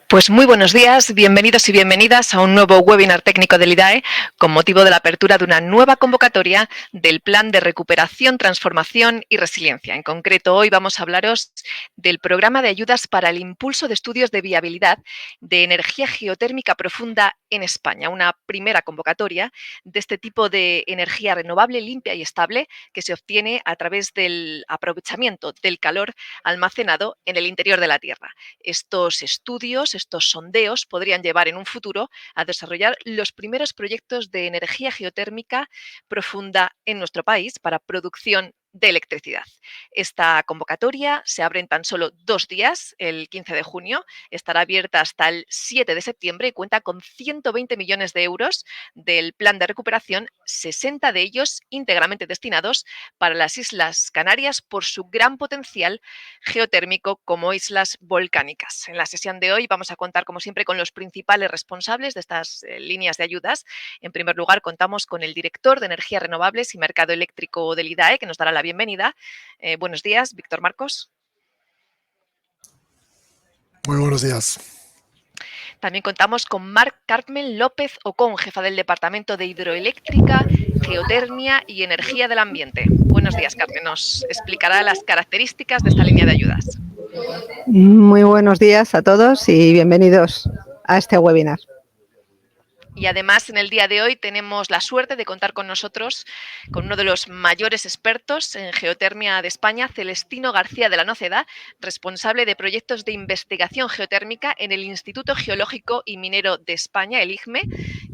Pues muy buenos días, bienvenidos y bienvenidas a un nuevo webinar técnico del IDAE con motivo de la apertura de una nueva convocatoria del Plan de Recuperación, Transformación y Resiliencia. En concreto, hoy vamos a hablaros del programa de ayudas para el impulso de estudios de viabilidad de energía geotérmica profunda en España, una primera convocatoria de este tipo de energía renovable, limpia y estable que se obtiene a través del aprovechamiento del calor almacenado en el interior de la Tierra. Estos estudios, estos sondeos podrían llevar en un futuro a desarrollar los primeros proyectos de energía geotérmica profunda en nuestro país para producción de electricidad. Esta convocatoria se abre en tan solo 2 días, el 15 de junio, estará abierta hasta el 7 de septiembre y cuenta con 120 millones de euros del plan de recuperación, 60 de ellos íntegramente destinados para las Islas Canarias por su gran potencial geotérmico como islas volcánicas. En la sesión de hoy vamos a contar, como siempre, con los principales responsables de estas líneas de ayudas. En primer lugar, contamos con el director de Energías Renovables y Mercado Eléctrico del IDAE, que nos dará la bienvenida. Buenos días, Víctor Marcos. Muy buenos días. También contamos con Marc Carmen López Ocón, jefa del Departamento de Hidroeléctrica, Geotermia y Energía del Ambiente. Buenos días, Carmen. Nos explicará las características de esta línea de ayudas. Muy buenos días a todos y bienvenidos a este webinar. Y además, en el día de hoy tenemos la suerte de contar con nosotros con uno de los mayores expertos en geotermia de España, Celestino García de la Noceda, responsable de proyectos de investigación geotérmica en el Instituto Geológico y Minero de España, el IGME,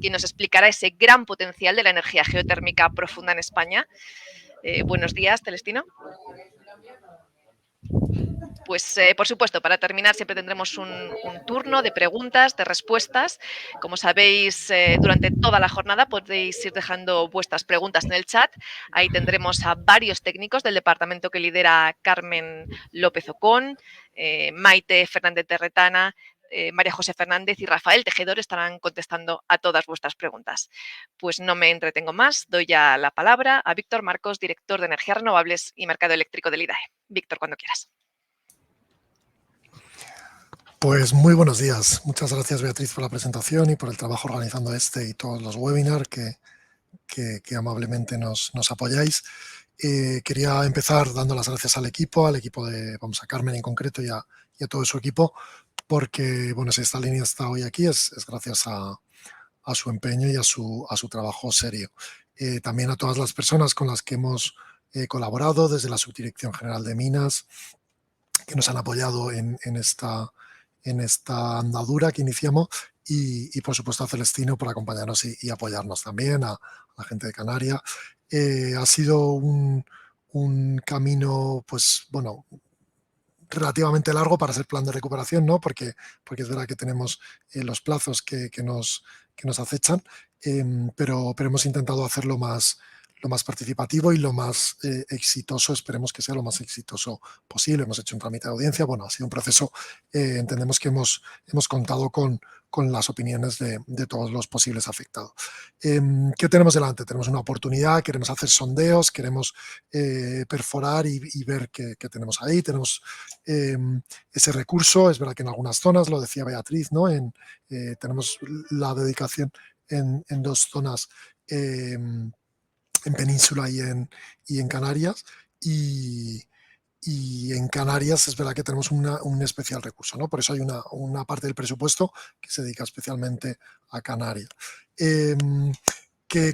quien nos explicará ese gran potencial de la energía geotérmica profunda en España. Buenos días, Celestino. Pues, por supuesto, para terminar siempre tendremos un turno de preguntas, de respuestas. Como sabéis, durante toda la jornada podéis ir dejando vuestras preguntas en el chat. Ahí tendremos a varios técnicos del departamento que lidera Carmen López Ocón, Maite Fernández de Retana, María José Fernández y Rafael Tejedor estarán contestando a todas vuestras preguntas. Pues no me entretengo más, doy ya la palabra a Víctor Marcos, director de Energías Renovables y Mercado Eléctrico del IDAE. Víctor, cuando quieras. Pues muy buenos días. Muchas gracias, Beatriz, por la presentación y por el trabajo organizando este y todos los webinars que amablemente nos apoyáis. Quería empezar dando las gracias al equipo de, a Carmen en concreto y a todo su equipo, porque, bueno, si esta línea está hoy aquí es gracias a su empeño y a su trabajo serio. También a todas las personas con las que hemos colaborado desde la Subdirección General de Minas, que nos han apoyado en esta andadura que iniciamos y por supuesto a Celestino por acompañarnos y apoyarnos también, a la gente de Canarias. Ha sido un camino, pues bueno, relativamente largo para ser plan de recuperación, ¿no? Porque es verdad que tenemos los plazos que nos acechan, pero hemos intentado hacerlo lo más participativo y lo más exitoso, esperemos que sea lo más exitoso posible. Hemos hecho un trámite de audiencia, bueno, ha sido un proceso, entendemos que hemos contado con las opiniones de todos los posibles afectados. ¿Qué tenemos delante? Tenemos una oportunidad, queremos hacer sondeos, queremos perforar y ver qué tenemos ahí. Tenemos ese recurso, es verdad que en algunas zonas, lo decía Beatriz, ¿no? Tenemos la dedicación en 2 zonas, en Península y en Canarias, y en Canarias es verdad que tenemos un especial recurso, ¿no? Por eso hay una parte del presupuesto que se dedica especialmente a Canarias.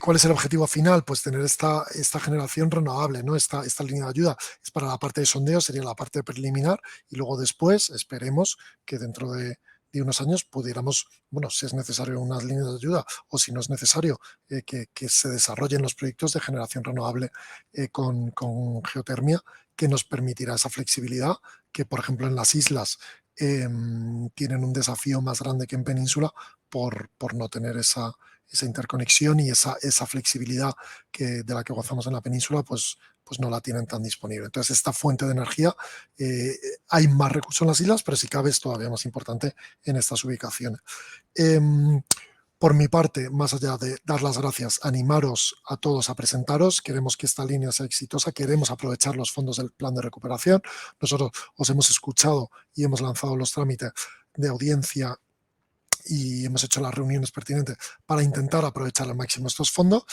¿Cuál es el objetivo final? Pues tener esta generación renovable, ¿no? Esta línea de ayuda es para la parte de sondeo, sería la parte preliminar, y luego después esperemos que dentro de unos años pudiéramos, bueno, si es necesario unas líneas de ayuda o si no es necesario, que se desarrollen los proyectos de generación renovable con geotermia, que nos permitirá esa flexibilidad que, por ejemplo, en las islas tienen un desafío más grande que en península por no tener esa interconexión y esa flexibilidad de la que gozamos en la península, pues no la tienen tan disponible. Entonces, esta fuente de energía, hay más recursos en las islas, pero si cabe es todavía más importante en estas ubicaciones. Por mi parte, más allá de dar las gracias, animaros a todos a presentaros. Queremos que esta línea sea exitosa, queremos aprovechar los fondos del plan de recuperación. Nosotros os hemos escuchado y hemos lanzado los trámites de audiencia y hemos hecho las reuniones pertinentes para intentar aprovechar al máximo estos fondos.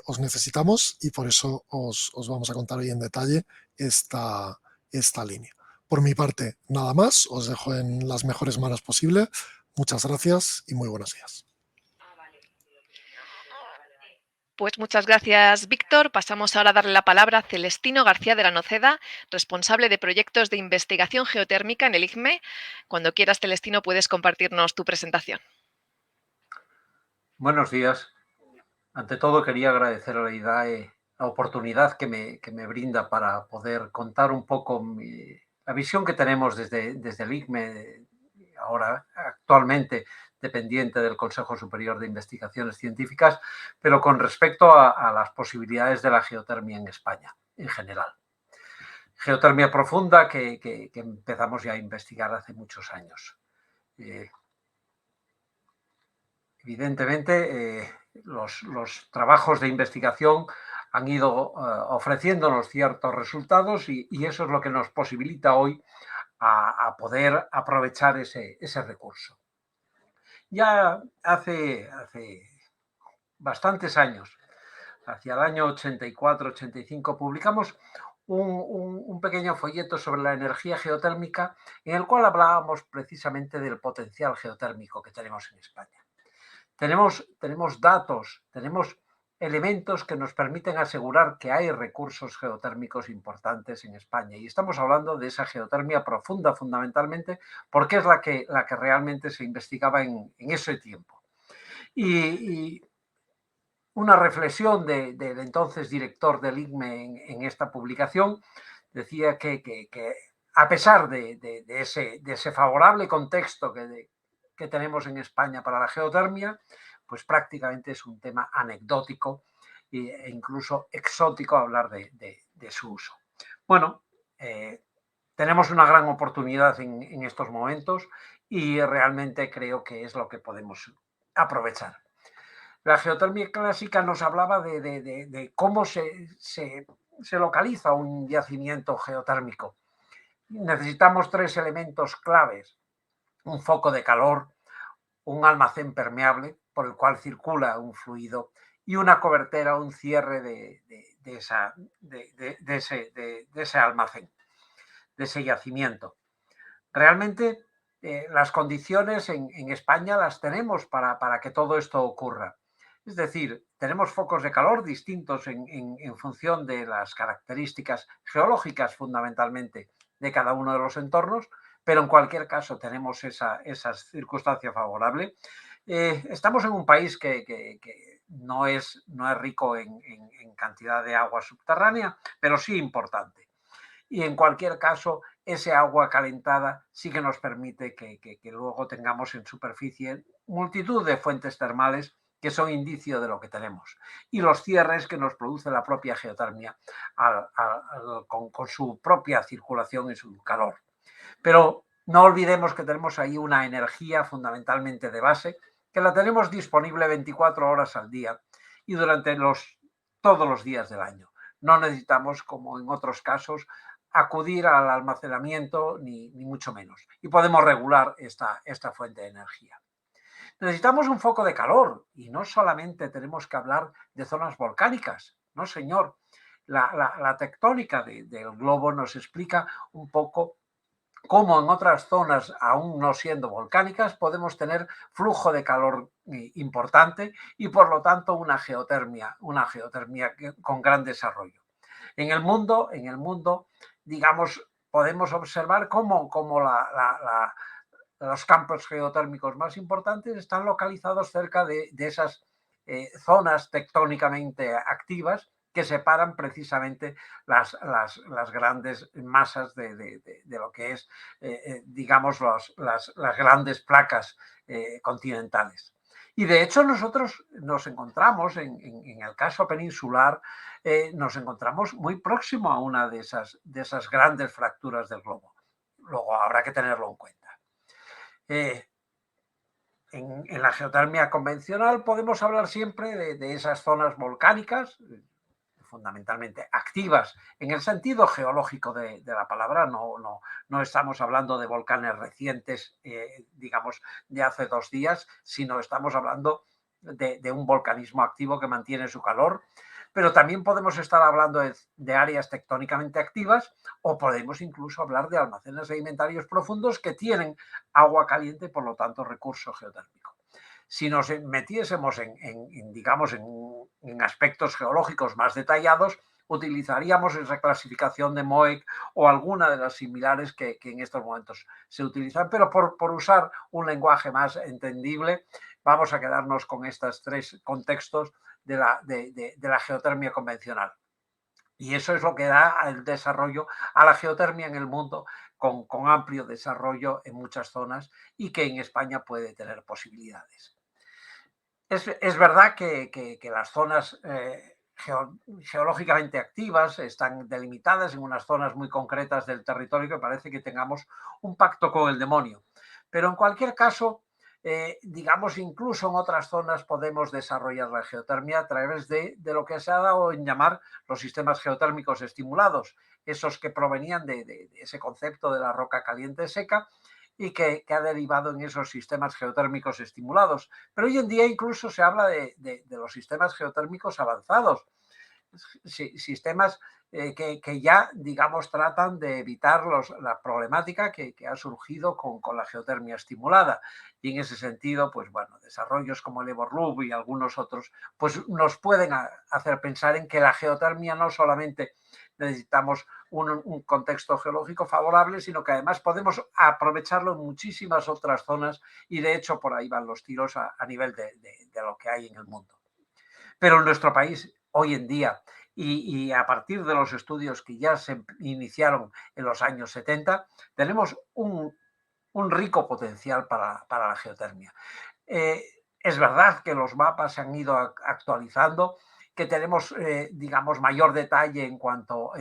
Os necesitamos y por eso os vamos a contar hoy en detalle esta línea. Por mi parte, nada más. Os dejo en las mejores manos posibles. Muchas gracias y muy buenos días. Pues muchas gracias, Víctor. Pasamos ahora a darle la palabra a Celestino García de la Noceda, responsable de proyectos de investigación geotérmica en el IGME. Cuando quieras, Celestino, puedes compartirnos tu presentación. Buenos días. Ante todo, quería agradecer a la IDAE la oportunidad que me brinda para poder contar un poco la visión que tenemos desde el IGME, ahora actualmente dependiente del Consejo Superior de Investigaciones Científicas, pero con respecto a las posibilidades de la geotermia en España en general. Geotermia profunda que empezamos ya a investigar hace muchos años. Evidentemente, los trabajos de investigación han ido ofreciéndonos ciertos resultados y eso es lo que nos posibilita hoy a poder aprovechar ese recurso. Ya hace bastantes años, hacia el año 84-85, publicamos un pequeño folleto sobre la energía geotérmica en el cual hablábamos precisamente del potencial geotérmico que tenemos en España. Tenemos datos, tenemos elementos que nos permiten asegurar que hay recursos geotérmicos importantes en España. Y estamos hablando de esa geotermia profunda fundamentalmente porque es la que realmente se investigaba en ese tiempo. Y una reflexión del entonces director del IGME en esta publicación decía que a pesar de ese favorable contexto que tenemos en España para la geotermia, pues prácticamente es un tema anecdótico e incluso exótico hablar de su uso. Bueno, tenemos una gran oportunidad en estos momentos y realmente creo que es lo que podemos aprovechar. La geotermia clásica nos hablaba de cómo se localiza un yacimiento geotérmico. Necesitamos 3 elementos claves: un foco de calor, un almacén permeable por el cual circula un fluido y una cobertera, un cierre de ese almacén, de ese yacimiento. Realmente las condiciones en España las tenemos para que todo esto ocurra. Es decir, tenemos focos de calor distintos en función de las características geológicas fundamentalmente de cada uno de los entornos, pero en cualquier caso tenemos esa circunstancia favorable. Estamos en un país que no es rico en cantidad de agua subterránea, pero sí importante. Y en cualquier caso, ese agua calentada sí que nos permite que luego tengamos en superficie multitud de fuentes termales que son indicio de lo que tenemos. Y los cierres que nos produce la propia geotermia con su propia circulación y su calor. Pero no olvidemos que tenemos ahí una energía fundamentalmente de base, que la tenemos disponible 24 horas al día y durante todos los días del año. No necesitamos, como en otros casos, acudir al almacenamiento ni mucho menos. Y podemos regular esta fuente de energía. Necesitamos un foco de calor y no solamente tenemos que hablar de zonas volcánicas. No, señor. La tectónica del globo nos explica un poco cómo en otras zonas, aún no siendo volcánicas, podemos tener flujo de calor importante y, por lo tanto, una geotermia con gran desarrollo. En el mundo, digamos, podemos observar cómo los campos geotérmicos más importantes están localizados cerca de esas zonas tectónicamente activas que separan precisamente las grandes masas de lo que es, digamos, las grandes placas continentales. Y de hecho nosotros nos encontramos, en el caso peninsular, nos encontramos muy próximo a una de esas grandes fracturas del globo. Luego habrá que tenerlo en cuenta. En la geotermia convencional podemos hablar siempre de esas zonas volcánicas, fundamentalmente activas en el sentido geológico de la palabra. No estamos hablando de volcanes recientes, digamos, de hace 2 días, sino estamos hablando de un volcanismo activo que mantiene su calor. Pero también podemos estar hablando de áreas tectónicamente activas, o podemos incluso hablar de almacenes sedimentarios profundos que tienen agua caliente y por lo tanto recurso geotérmico. Si nos metiésemos digamos, en aspectos geológicos más detallados, utilizaríamos esa clasificación de MOEC o alguna de las similares que en estos momentos se utilizan, pero por usar un lenguaje más entendible, vamos a quedarnos con estos 3 contextos de la geotermia convencional. Y eso es lo que da el desarrollo a la geotermia en el mundo, con amplio desarrollo en muchas zonas y que en España puede tener posibilidades. Es verdad que las zonas geológicamente activas están delimitadas en unas zonas muy concretas del territorio que parece que tengamos un pacto con el demonio. Pero en cualquier caso, digamos, incluso en otras zonas podemos desarrollar la geotermia a través de lo que se ha dado en llamar los sistemas geotérmicos estimulados, esos que provenían de ese concepto de la roca caliente seca y que ha derivado en esos sistemas geotérmicos estimulados. Pero hoy en día incluso se habla de los sistemas geotérmicos avanzados, sistemas que ya, digamos, tratan de evitar la problemática que ha surgido con la geotermia estimulada. Y en ese sentido, pues bueno, desarrollos como el Eborloop y algunos otros, pues nos pueden hacer pensar en que la geotermia no solamente necesitamos un contexto geológico favorable, sino que además podemos aprovecharlo en muchísimas otras zonas y de hecho por ahí van los tiros a nivel de lo que hay en el mundo. Pero en nuestro país, hoy en día, y a partir de los estudios que ya se iniciaron en los años 70, tenemos un rico potencial para la geotermia. Es verdad que los mapas se han ido actualizando, que tenemos, digamos, mayor detalle en cuanto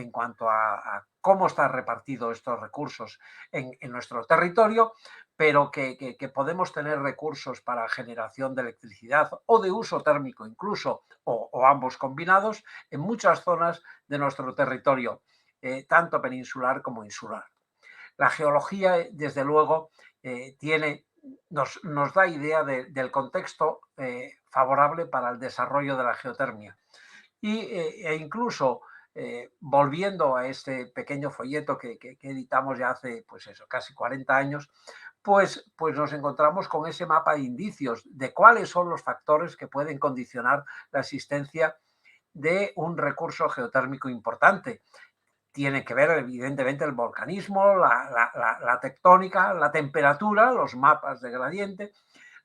a cómo están repartidos estos recursos en nuestro territorio, pero que podemos tener recursos para generación de electricidad o de uso térmico incluso, o ambos combinados, en muchas zonas de nuestro territorio, tanto peninsular como insular. La geología, desde luego, nos da idea del contexto favorable para el desarrollo de la geotermia. E incluso, volviendo a este pequeño folleto que editamos ya hace, pues eso, casi 40 años, pues nos encontramos con ese mapa de indicios de cuáles son los factores que pueden condicionar la existencia de un recurso geotérmico importante. Tiene que ver, evidentemente, el volcanismo, la tectónica, la temperatura, los mapas de gradiente,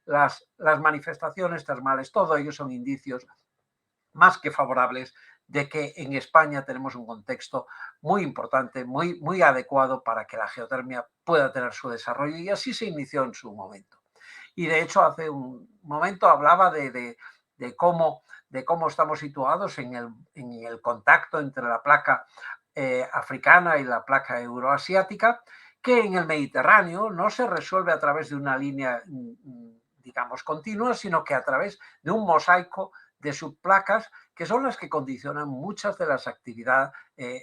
las manifestaciones termales, todo ello son indicios más que favorables de que en España tenemos un contexto muy importante, muy adecuado para que la geotermia pueda tener su desarrollo, y así se inició en su momento. Y de hecho hace un momento hablaba de cómo estamos situados en el contacto entre la placa africana y la placa euroasiática, que en el Mediterráneo no se resuelve a través de una línea, digamos, continua, sino que a través de un mosaico de subplacas que son las que condicionan muchas de las actividades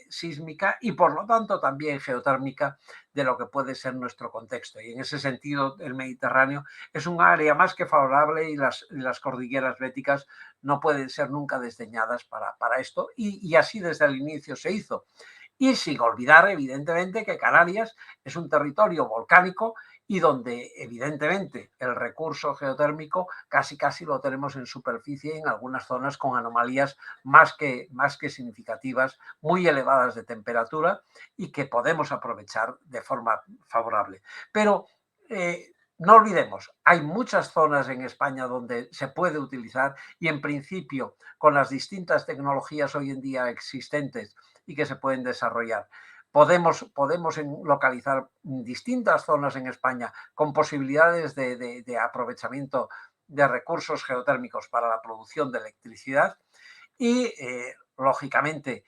sísmica y por lo tanto también geotérmica de lo que puede ser nuestro contexto. Y en ese sentido el Mediterráneo es un área más que favorable y las cordilleras béticas no pueden ser nunca desdeñadas para esto, y así desde el inicio se hizo. Y sin olvidar, evidentemente, que Canarias es un territorio volcánico y donde, evidentemente, el recurso geotérmico casi lo tenemos en superficie, en algunas zonas con anomalías más que significativas, muy elevadas de temperatura y que podemos aprovechar de forma favorable. Pero no olvidemos, hay muchas zonas en España donde se puede utilizar y, en principio, con las distintas tecnologías hoy en día existentes y que se pueden desarrollar, podemos localizar distintas zonas en España con posibilidades de aprovechamiento de recursos geotérmicos para la producción de electricidad y, lógicamente,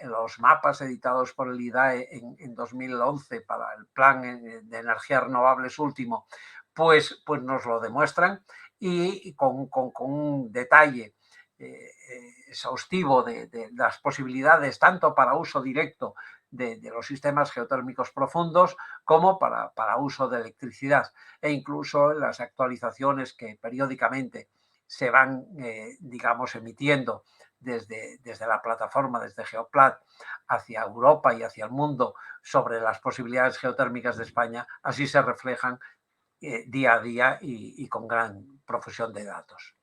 los mapas editados por el IDAE en 2011 para el Plan de Energías Renovables último, pues nos lo demuestran, y con un detalle exhaustivo de las posibilidades tanto para uso directo de los sistemas geotérmicos profundos como para uso de electricidad, e incluso en las actualizaciones que periódicamente se van, digamos, emitiendo desde la plataforma, desde Geoplat, hacia Europa y hacia el mundo sobre las posibilidades geotérmicas de España, así se reflejan día a día y con gran profusión de datos.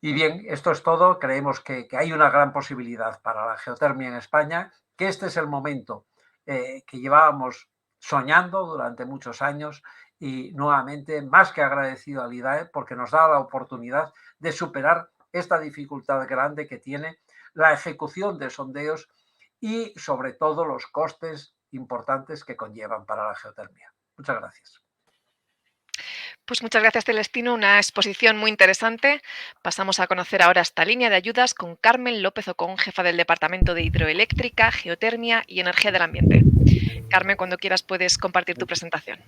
Y bien, esto es todo. Creemos que hay una gran posibilidad para la geotermia en España, que este es el momento que llevábamos soñando durante muchos años, y nuevamente más que agradecido al IDAE porque nos da la oportunidad de superar esta dificultad grande que tiene la ejecución de sondeos y sobre todo los costes importantes que conllevan para la geotermia. Muchas gracias. Pues muchas gracias, Celestino. Una exposición muy interesante. Pasamos a conocer ahora esta línea de ayudas con Carmen López Ocón, jefa del Departamento de Hidroeléctrica, Geotermia y Energía del Ambiente. Carmen, cuando quieras puedes compartir tu presentación.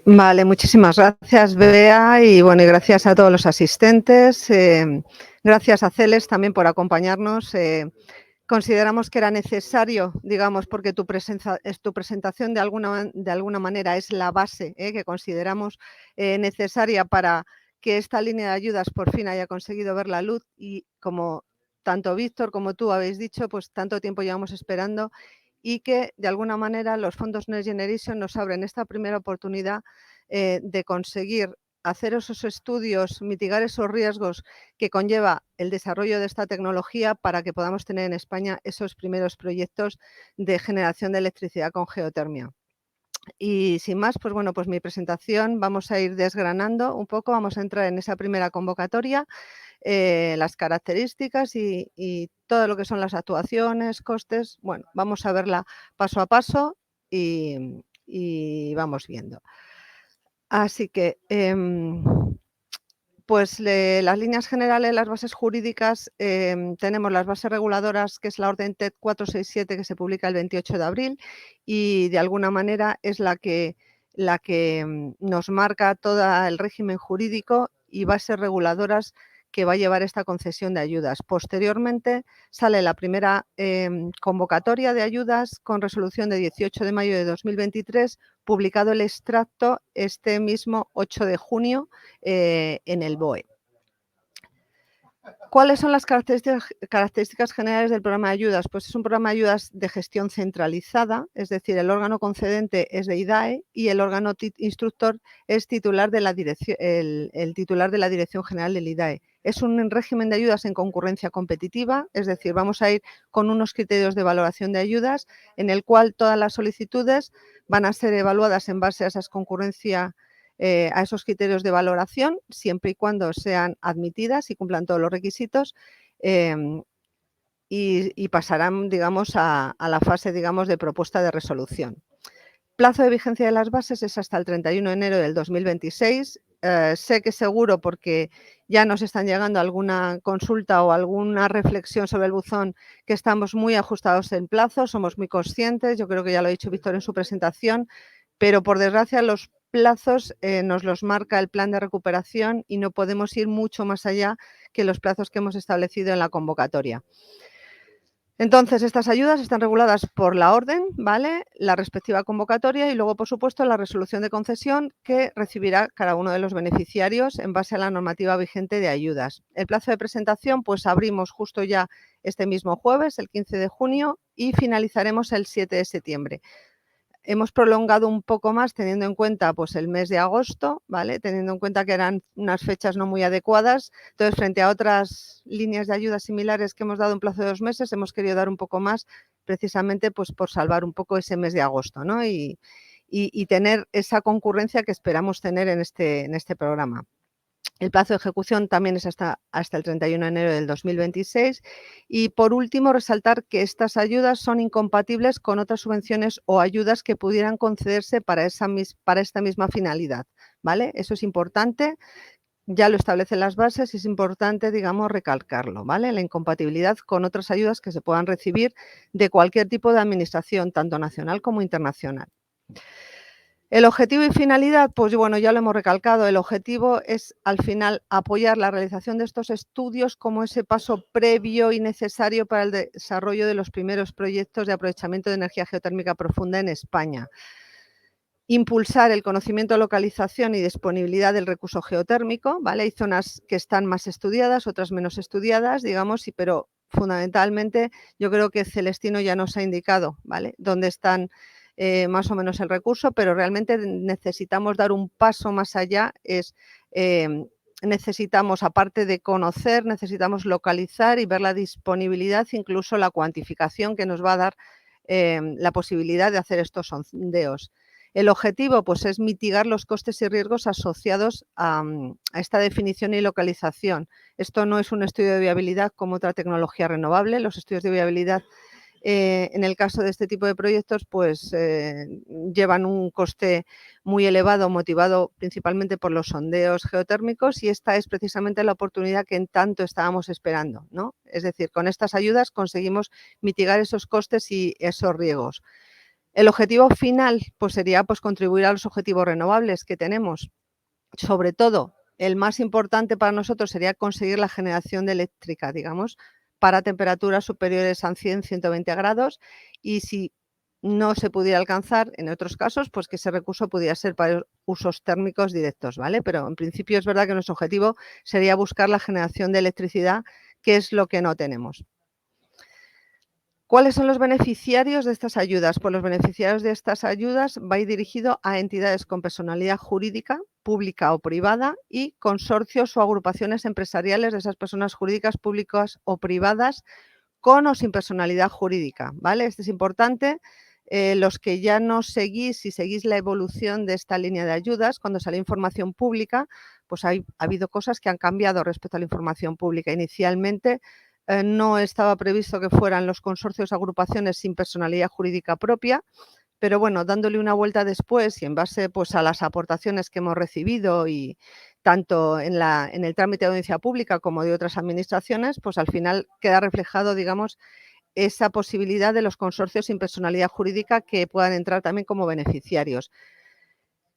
Vale, muchísimas gracias, Bea, y bueno, y gracias a todos los asistentes. Gracias a Celes también por acompañarnos. Consideramos que era necesario, digamos, porque tu presentación de alguna manera es la base que consideramos necesaria para que esta línea de ayudas por fin haya conseguido ver la luz, y como tanto Víctor como tú habéis dicho, pues tanto tiempo llevamos esperando, y que de alguna manera los fondos Next Generation nos abren esta primera oportunidad de conseguir hacer esos estudios, mitigar esos riesgos que conlleva el desarrollo de esta tecnología para que podamos tener en España esos primeros proyectos de generación de electricidad con geotermia. Y sin más, pues bueno, pues mi presentación vamos a ir desgranando un poco, vamos a entrar en esa primera convocatoria, las características y todo lo que son las actuaciones, costes. Bueno, vamos a verla paso a paso y vamos viendo. Así que, pues las líneas generales, las bases jurídicas, tenemos las bases reguladoras, que es la orden TED 467, que se publica el 28 de abril, y de alguna manera es la que nos marca todo el régimen jurídico y bases reguladoras que va a llevar esta concesión de ayudas. Posteriormente sale la primera convocatoria de ayudas con resolución de 18 de mayo de 2023, publicado el extracto este mismo 8 de junio en el BOE. ¿Cuáles son las características generales del programa de ayudas? Pues es un programa de ayudas de gestión centralizada, es decir, el órgano concedente es de IDAE y el órgano instructor es titular de la dirección, el titular de la Dirección General del IDAE. Es un régimen de ayudas en concurrencia competitiva, es decir, vamos a ir con unos criterios de valoración de ayudas en el cual todas las solicitudes van a ser evaluadas en base a esas concurrencia, a esos criterios de valoración, siempre y cuando sean admitidas y cumplan todos los requisitos, y pasarán, digamos, a la fase, digamos, de propuesta de resolución. Plazo de vigencia de las bases es hasta el 31 de enero del 2026. Sé que seguro, porque ya nos están llegando alguna consulta o alguna reflexión sobre el buzón, que estamos muy ajustados en plazo, somos muy conscientes, yo creo que ya lo ha dicho Víctor en su presentación, pero por desgracia los plazos nos los marca el plan de recuperación y no podemos ir mucho más allá que los plazos que hemos establecido en la convocatoria. Entonces, estas ayudas están reguladas por la orden, ¿vale?, la respectiva convocatoria y luego, por supuesto, la resolución de concesión que recibirá cada uno de los beneficiarios en base a la normativa vigente de ayudas. El plazo de presentación, pues abrimos justo ya este mismo jueves, el 15 de junio, y finalizaremos el 7 de septiembre. Hemos prolongado un poco más teniendo en cuenta pues el mes de agosto, ¿vale?, teniendo en cuenta que eran unas fechas no muy adecuadas. Entonces, frente a otras líneas de ayuda similares que hemos dado en plazo de 2 meses, hemos querido dar un poco más precisamente pues por salvar un poco ese mes de agosto, ¿no?, y tener esa concurrencia que esperamos tener en este programa. El plazo de ejecución también es hasta el 31 de enero del 2026. Y, por último, resaltar que estas ayudas son incompatibles con otras subvenciones o ayudas que pudieran concederse para esta misma finalidad, ¿vale? Eso es importante, ya lo establecen las bases y es importante, digamos, recalcarlo, ¿vale? La incompatibilidad con otras ayudas que se puedan recibir de cualquier tipo de administración, tanto nacional como internacional. El objetivo y finalidad, pues bueno, ya lo hemos recalcado, el objetivo es al final apoyar la realización de estos estudios como ese paso previo y necesario para el desarrollo de los primeros proyectos de aprovechamiento de energía geotérmica profunda en España. Impulsar el conocimiento, localización y disponibilidad del recurso geotérmico, ¿vale? Hay zonas que están más estudiadas, otras menos estudiadas, digamos, pero fundamentalmente yo creo que Celestino ya nos ha indicado, ¿vale?, dónde están más o menos el recurso, pero realmente necesitamos dar un paso más allá, necesitamos, aparte de conocer, necesitamos localizar y ver la disponibilidad, incluso la cuantificación que nos va a dar la posibilidad de hacer estos sondeos. El objetivo, pues, es mitigar los costes y riesgos asociados a esta definición y localización. Esto no es un estudio de viabilidad como otra tecnología renovable. Los estudios de viabilidad, en el caso de este tipo de proyectos, pues, llevan un coste muy elevado, motivado principalmente por los sondeos geotérmicos, y esta es precisamente la oportunidad que en tanto estábamos esperando, ¿no? Es decir, con estas ayudas conseguimos mitigar esos costes y esos riesgos. El objetivo final, pues, sería, pues, contribuir a los objetivos renovables que tenemos. Sobre todo, el más importante para nosotros sería conseguir la generación de eléctrica, digamos, para temperaturas superiores a 100-120 grados, y si no se pudiera alcanzar, en otros casos, pues que ese recurso pudiera ser para usos térmicos directos, ¿vale? Pero en principio es verdad que nuestro objetivo sería buscar la generación de electricidad, que es lo que no tenemos. ¿Cuáles son los beneficiarios de estas ayudas? Pues los beneficiarios de estas ayudas va a ir dirigido a entidades con personalidad jurídica, pública o privada, y consorcios o agrupaciones empresariales de esas personas jurídicas, públicas o privadas, con o sin personalidad jurídica, ¿vale? Esto es importante. Los que ya nos seguís, si seguís la evolución de esta línea de ayudas, cuando salió información pública, pues ha habido cosas que han cambiado respecto a la información pública. Inicialmente no estaba previsto que fueran los consorcios o agrupaciones sin personalidad jurídica propia, pero bueno, dándole una vuelta después y en base, pues, a las aportaciones que hemos recibido, y tanto en el trámite de audiencia pública como de otras administraciones, pues al final queda reflejado, digamos, esa posibilidad de los consorcios sin personalidad jurídica que puedan entrar también como beneficiarios.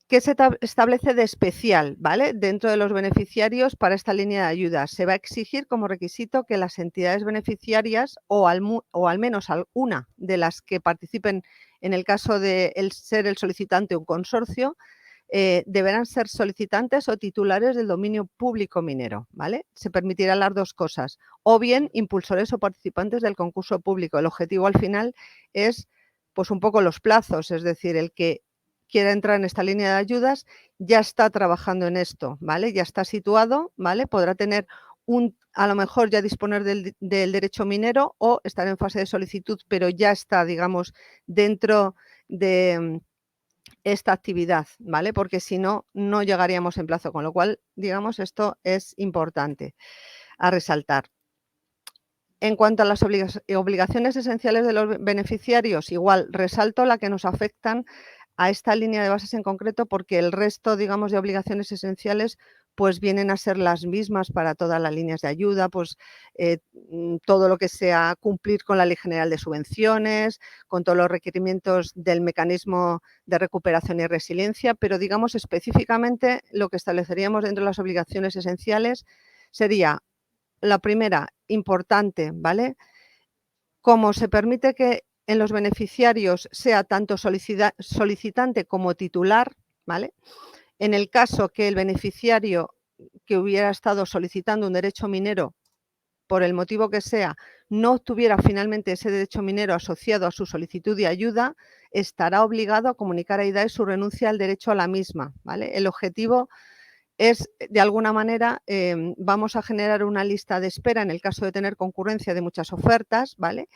¿Qué se establece de especial, ¿vale?, dentro de los beneficiarios para esta línea de ayudas? Se va a exigir como requisito que las entidades beneficiarias, o al menos alguna de las que participen en el caso de ser el solicitante un consorcio, deberán ser solicitantes o titulares del dominio público minero, ¿vale? Se permitirán las dos cosas, o bien impulsores o participantes del concurso público. El objetivo al final es, pues, un poco los plazos, es decir, el que quiera entrar en esta línea de ayudas ya está trabajando en esto, ¿vale? Ya está situado, ¿vale? Podrá tener a lo mejor ya disponer del derecho minero, o estar en fase de solicitud, pero ya está, digamos, dentro de esta actividad, ¿vale? Porque si no, no llegaríamos en plazo, con lo cual, digamos, esto es importante a resaltar. En cuanto a las obligaciones esenciales de los beneficiarios, igual resalto la que nos afectan a esta línea de bases en concreto, porque el resto, digamos, de obligaciones esenciales, pues vienen a ser las mismas para todas las líneas de ayuda, pues todo lo que sea cumplir con la Ley General de Subvenciones, con todos los requerimientos del mecanismo de recuperación y resiliencia, pero digamos específicamente lo que estableceríamos dentro de las obligaciones esenciales sería la primera, importante, ¿vale? Como se permite que en los beneficiarios sea tanto solicitante como titular, ¿vale? En el caso que el beneficiario que hubiera estado solicitando un derecho minero, por el motivo que sea, no obtuviera finalmente ese derecho minero asociado a su solicitud de ayuda, estará obligado a comunicar a IDAE su renuncia al derecho a la misma, ¿vale? El objetivo es, de alguna manera, vamos a generar una lista de espera en el caso de tener concurrencia de muchas ofertas, ¿vale?,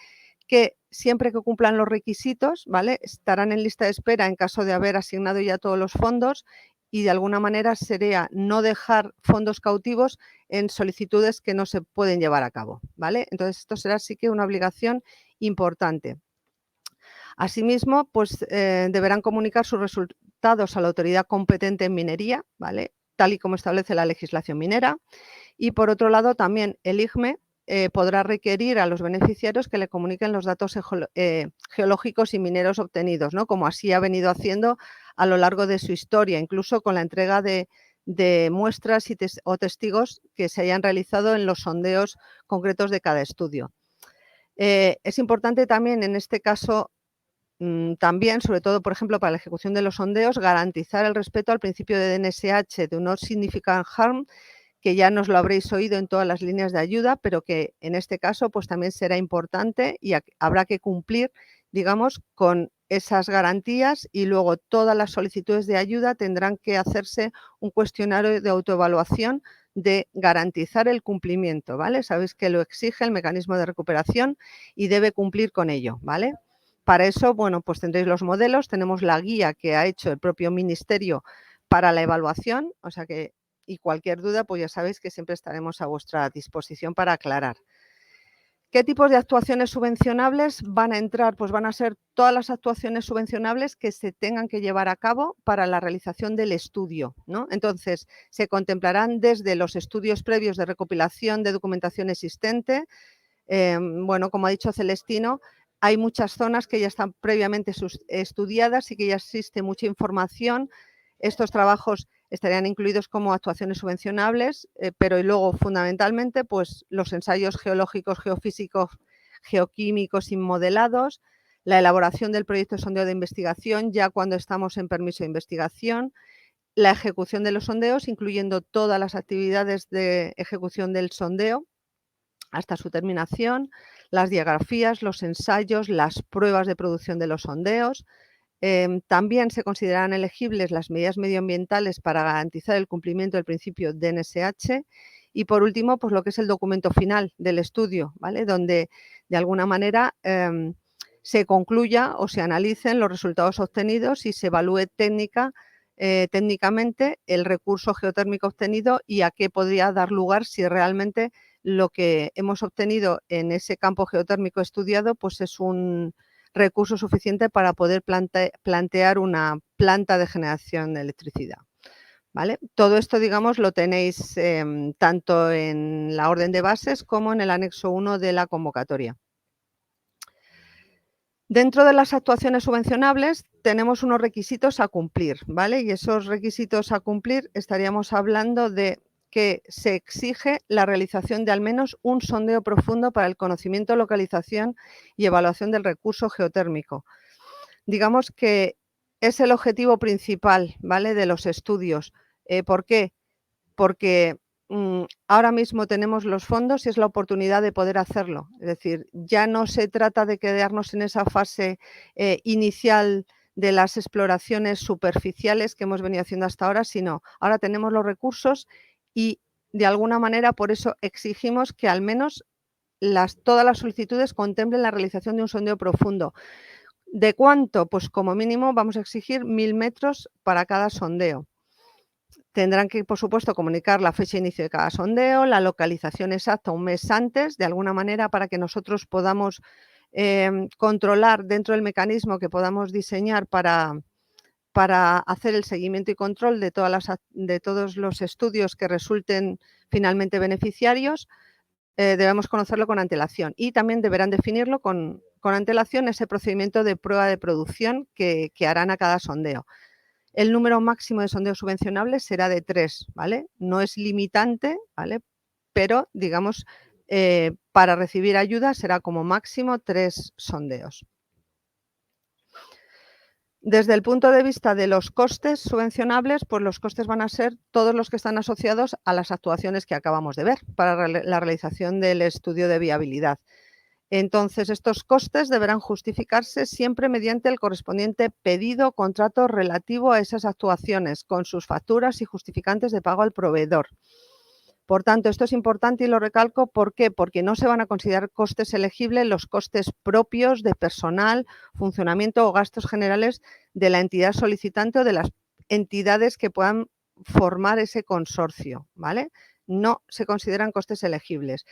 que siempre que cumplan los requisitos, ¿vale?, estarán en lista de espera en caso de haber asignado ya todos los fondos, y de alguna manera sería no dejar fondos cautivos en solicitudes que no se pueden llevar a cabo, ¿vale? Entonces, esto será sí que una obligación importante. Asimismo, pues deberán comunicar sus resultados a la autoridad competente en minería, ¿vale?, tal y como establece la legislación minera. Y por otro lado, también el IGME podrá requerir a los beneficiarios que le comuniquen los datos geológicos y mineros obtenidos, ¿no?, como así ha venido haciendo a lo largo de su historia, incluso con la entrega de muestras o testigos que se hayan realizado en los sondeos concretos de cada estudio. Es importante también en este caso, también, sobre todo, por ejemplo, para la ejecución de los sondeos, garantizar el respeto al principio de DNSH, de No Significant Harm, que ya nos lo habréis oído en todas las líneas de ayuda, pero que en este caso pues también será importante y habrá que cumplir, digamos, con esas garantías, y luego todas las solicitudes de ayuda tendrán que hacerse un cuestionario de autoevaluación de garantizar el cumplimiento, ¿vale? Sabéis que lo exige el mecanismo de recuperación y debe cumplir con ello, ¿vale? Para eso, bueno, pues tendréis los modelos, tenemos la guía que ha hecho el propio Ministerio para la evaluación, o sea que, y cualquier duda, pues ya sabéis que siempre estaremos a vuestra disposición para aclarar. ¿Qué tipos de actuaciones subvencionables van a entrar? Pues van a ser todas las actuaciones subvencionables que se tengan que llevar a cabo para la realización del estudio, ¿no? Entonces, se contemplarán desde los estudios previos de recopilación de documentación existente. Bueno, como ha dicho Celestino, hay muchas zonas que ya están previamente estudiadas y que ya existe mucha información. Estos trabajos estarían incluidos como actuaciones subvencionables, pero y luego fundamentalmente pues los ensayos geológicos, geofísicos, geoquímicos y modelados, la elaboración del proyecto de sondeo de investigación ya cuando estamos en permiso de investigación, la ejecución de los sondeos, incluyendo todas las actividades de ejecución del sondeo hasta su terminación, las diagrafías, los ensayos, las pruebas de producción de los sondeos. También se considerarán elegibles las medidas medioambientales para garantizar el cumplimiento del principio DNSH y, por último, pues lo que es el documento final del estudio, ¿vale? Donde, de alguna manera, se concluya o se analicen los resultados obtenidos y se evalúe técnicamente el recurso geotérmico obtenido y a qué podría dar lugar si realmente lo que hemos obtenido en ese campo geotérmico estudiado pues es un recurso suficiente para poder plantear una planta de generación de electricidad, ¿vale? Todo esto, digamos, lo tenéis tanto en la orden de bases como en el anexo 1 de la convocatoria. Dentro de las actuaciones subvencionables tenemos unos requisitos a cumplir, ¿vale? Y esos requisitos a cumplir estaríamos hablando de que se exige la realización de al menos un sondeo profundo para el conocimiento, localización y evaluación del recurso geotérmico. Digamos que es el objetivo principal, ¿vale?, de los estudios. ¿Por qué? Porque ahora mismo tenemos los fondos y es la oportunidad de poder hacerlo. Es decir, ya no se trata de quedarnos en esa fase inicial de las exploraciones superficiales que hemos venido haciendo hasta ahora, sino ahora tenemos los recursos y de alguna manera por eso exigimos que al menos todas las solicitudes contemplen la realización de un sondeo profundo. ¿De cuánto? Pues como mínimo vamos a exigir 1000 metros para cada sondeo. Tendrán que, por supuesto, comunicar la fecha de inicio de cada sondeo, la localización exacta un mes antes, de alguna manera, para que nosotros podamos controlar dentro del mecanismo que podamos diseñar para hacer el seguimiento y control de todos los estudios que resulten finalmente beneficiarios. Debemos conocerlo con antelación y también deberán definirlo con antelación ese procedimiento de prueba de producción que harán a cada sondeo. El número máximo de sondeos subvencionables será de 3, ¿vale? No es limitante, ¿vale? Pero, digamos, para recibir ayuda será como máximo 3 sondeos. Desde el punto de vista de los costes subvencionables, pues los costes van a ser todos los que están asociados a las actuaciones que acabamos de ver para la realización del estudio de viabilidad. Entonces, estos costes deberán justificarse siempre mediante el correspondiente pedido o contrato relativo a esas actuaciones, con sus facturas y justificantes de pago al proveedor. Por tanto, esto es importante y lo recalco. ¿Por qué? Porque no se van a considerar costes elegibles los costes propios de personal, funcionamiento o gastos generales de la entidad solicitante o de las entidades que puedan formar ese consorcio, ¿vale? No se consideran costes elegibles.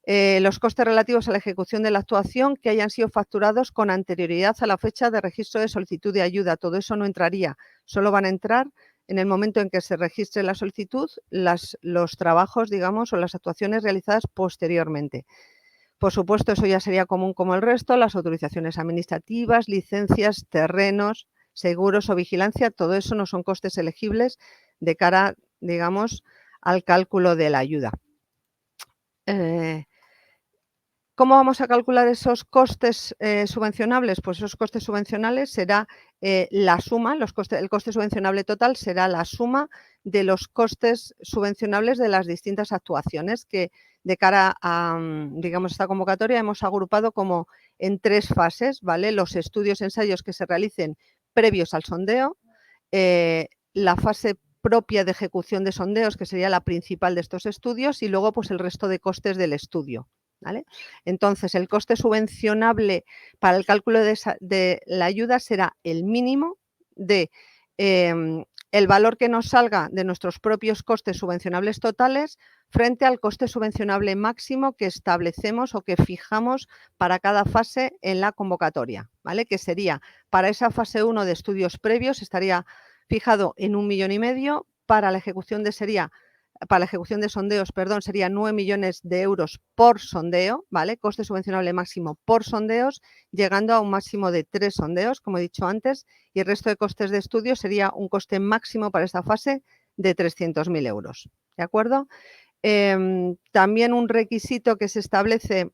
Los costes relativos a la ejecución de la actuación que hayan sido facturados con anterioridad a la fecha de registro de solicitud de ayuda, todo eso no entraría, solo van a entrar en el momento en que se registre la solicitud, los trabajos, digamos, o las actuaciones realizadas posteriormente. Por supuesto, eso ya sería común como el resto, las autorizaciones administrativas, licencias, terrenos, seguros o vigilancia, todo eso no son costes elegibles de cara, digamos, al cálculo de la ayuda. ¿Cómo vamos a calcular esos costes subvencionables? Pues esos costes subvencionables será la suma, el coste subvencionable total será la suma de los costes subvencionables de las distintas actuaciones que de cara a, digamos, esta convocatoria hemos agrupado como en 3 fases, ¿vale? Los estudios, ensayos que se realicen previos al sondeo, la fase propia de ejecución de sondeos, que sería la principal de estos estudios, y luego pues el resto de costes del estudio, ¿vale? Entonces, el coste subvencionable para el cálculo de la ayuda será el mínimo de el valor que nos salga de nuestros propios costes subvencionables totales frente al coste subvencionable máximo que establecemos o que fijamos para cada fase en la convocatoria, ¿vale? Que sería, para esa fase 1 de estudios previos, estaría fijado en 1,5 millones, para la ejecución de sondeos, perdón, sería 9 millones de euros por sondeo, ¿vale? Coste subvencionable máximo por sondeos, llegando a un máximo de 3 sondeos, como he dicho antes, y el resto de costes de estudio sería un coste máximo para esta fase de 300.000 euros, ¿de acuerdo? También un requisito que se establece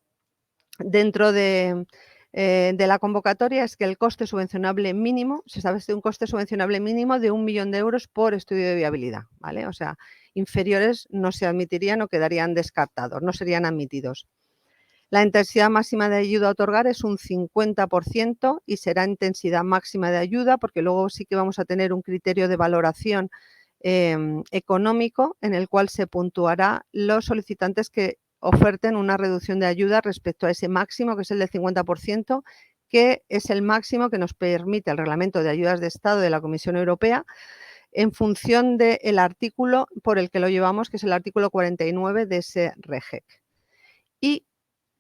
dentro de la convocatoria es que el coste subvencionable mínimo, se establece un coste subvencionable mínimo de 1 millón de euros por estudio de viabilidad, ¿vale? O sea, inferiores no se admitirían o quedarían descartados, no serían admitidos. La intensidad máxima de ayuda a otorgar es un 50% y será intensidad máxima de ayuda, porque luego sí que vamos a tener un criterio de valoración económico en el cual se puntuará los solicitantes que oferten una reducción de ayuda respecto a ese máximo, que es el del 50%, que es el máximo que nos permite el Reglamento de Ayudas de Estado de la Comisión Europea en función del artículo por el que lo llevamos, que es el artículo 49 de ese REGEC. Y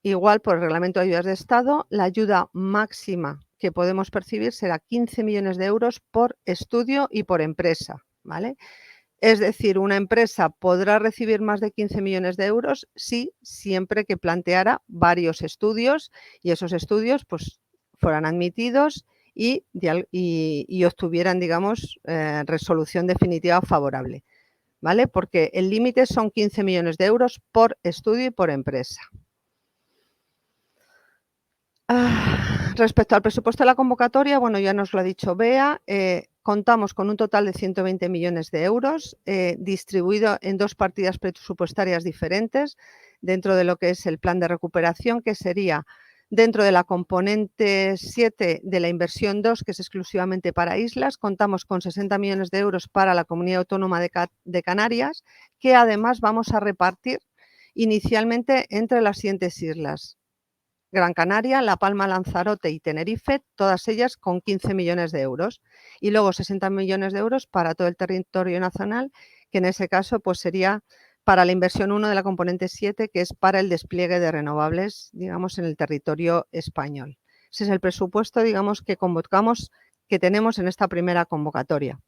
igual, por el Reglamento de Ayudas de Estado, la ayuda máxima que podemos percibir será 15 millones de euros por estudio y por empresa, ¿vale? Es decir, una empresa podrá recibir más de 15 millones de euros, sí, siempre que planteara varios estudios y esos estudios pues, fueran admitidos y obtuvieran, digamos, resolución definitiva favorable, ¿vale? Porque el límite son 15 millones de euros por estudio y por empresa. Respecto al presupuesto de la convocatoria, bueno, ya nos lo ha dicho Bea, contamos con un total de 120 millones de euros distribuido en 2 partidas presupuestarias diferentes dentro de lo que es el plan de recuperación, que sería dentro de la componente 7 de la inversión 2, que es exclusivamente para islas. Contamos con 60 millones de euros para la Comunidad Autónoma de Canarias, que además vamos a repartir inicialmente entre las siguientes islas: Gran Canaria, La Palma, Lanzarote y Tenerife, todas ellas con 15 millones de euros. Y luego 60 millones de euros para todo el territorio nacional, que en ese caso pues sería para la inversión 1 de la componente 7, que es para el despliegue de renovables, digamos, en el territorio español. Ese es el presupuesto, digamos, que tenemos en esta primera convocatoria.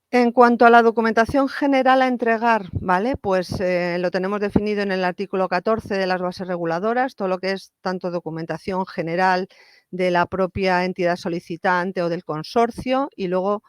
En cuanto a la documentación general a entregar, ¿vale? Pues lo tenemos definido en el artículo 14 de las bases reguladoras, todo lo que es tanto documentación general de la propia entidad solicitante o del consorcio, y luego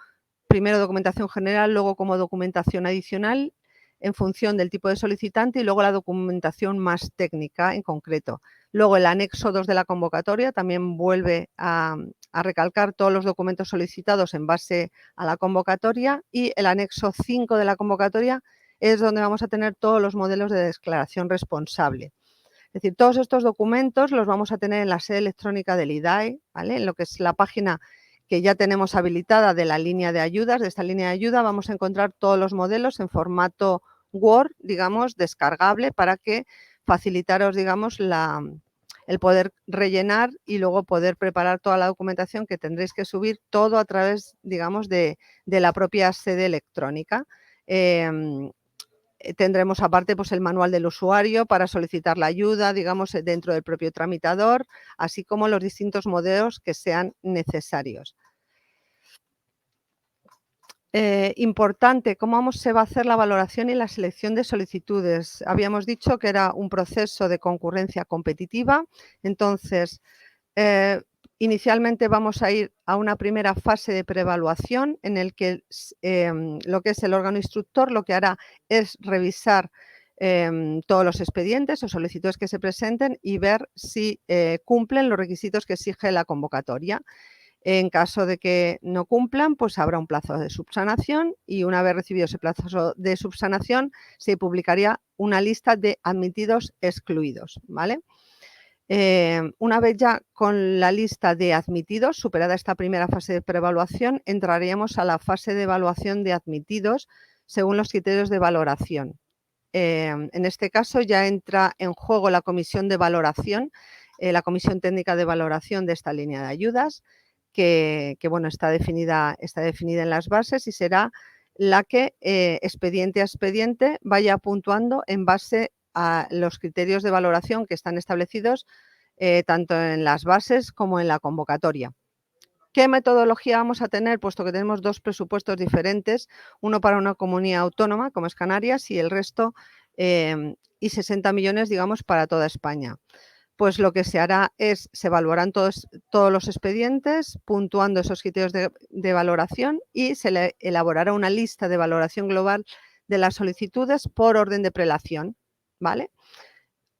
primero documentación general, luego como documentación adicional en función del tipo de solicitante, y luego la documentación más técnica en concreto. Luego el anexo 2 de la convocatoria también vuelve a recalcar todos los documentos solicitados en base a la convocatoria, y el anexo 5 de la convocatoria es donde vamos a tener todos los modelos de declaración responsable. Es decir, todos estos documentos los vamos a tener en la sede electrónica del IDAE, ¿vale? En lo que es la página que ya tenemos habilitada de la línea de ayudas. De esta línea de ayuda vamos a encontrar todos los modelos en formato Word, digamos, descargable, para que facilitaros, digamos, el poder rellenar y luego poder preparar toda la documentación que tendréis que subir todo a través, digamos, de la propia sede electrónica. Tendremos aparte pues, el manual del usuario para solicitar la ayuda, digamos, dentro del propio tramitador, así como los distintos modelos que sean necesarios. Importante, ¿cómo se va a hacer la valoración y la selección de solicitudes? Habíamos dicho que era un proceso de concurrencia competitiva, entonces Inicialmente vamos a ir a una primera fase de preevaluación en el que lo que es el órgano instructor lo que hará es revisar todos los expedientes o solicitudes que se presenten y ver si cumplen los requisitos que exige la convocatoria. En caso de que no cumplan, pues habrá un plazo de subsanación y una vez recibido ese plazo de subsanación se publicaría una lista de admitidos excluidos, ¿vale? Una vez ya con la lista de admitidos, superada esta primera fase de preevaluación, entraríamos a la fase de evaluación de admitidos según los criterios de valoración. En este caso ya entra en juego la comisión de valoración, la comisión técnica de valoración de esta línea de ayudas, que bueno, está definida en las bases y será la que expediente a expediente vaya puntuando en base a los criterios de valoración que están establecidos tanto en las bases como en la convocatoria. ¿Qué metodología vamos a tener? Puesto que tenemos dos presupuestos diferentes, uno para una comunidad autónoma como es Canarias y el resto y 60 millones, digamos, para toda España. Pues lo que se hará es, se evaluarán todos los expedientes, puntuando esos criterios de valoración y se le elaborará una lista de valoración global de las solicitudes por orden de prelación, ¿vale?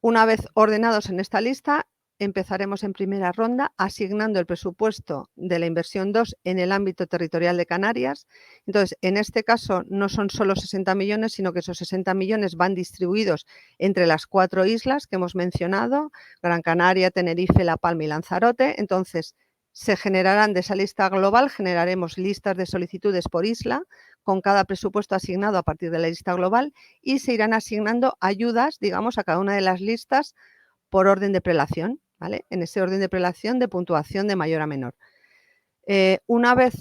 Una vez ordenados en esta lista, empezaremos en primera ronda asignando el presupuesto de la inversión 2 en el ámbito territorial de Canarias. Entonces, en este caso no son solo 60 millones, sino que esos 60 millones van distribuidos entre las 4 islas que hemos mencionado, Gran Canaria, Tenerife, La Palma y Lanzarote. Entonces, se generarán de esa lista global, generaremos listas de solicitudes por isla, con cada presupuesto asignado a partir de la lista global y se irán asignando ayudas, digamos, a cada una de las listas por orden de prelación, ¿vale? En ese orden de prelación de puntuación de mayor a menor. Una vez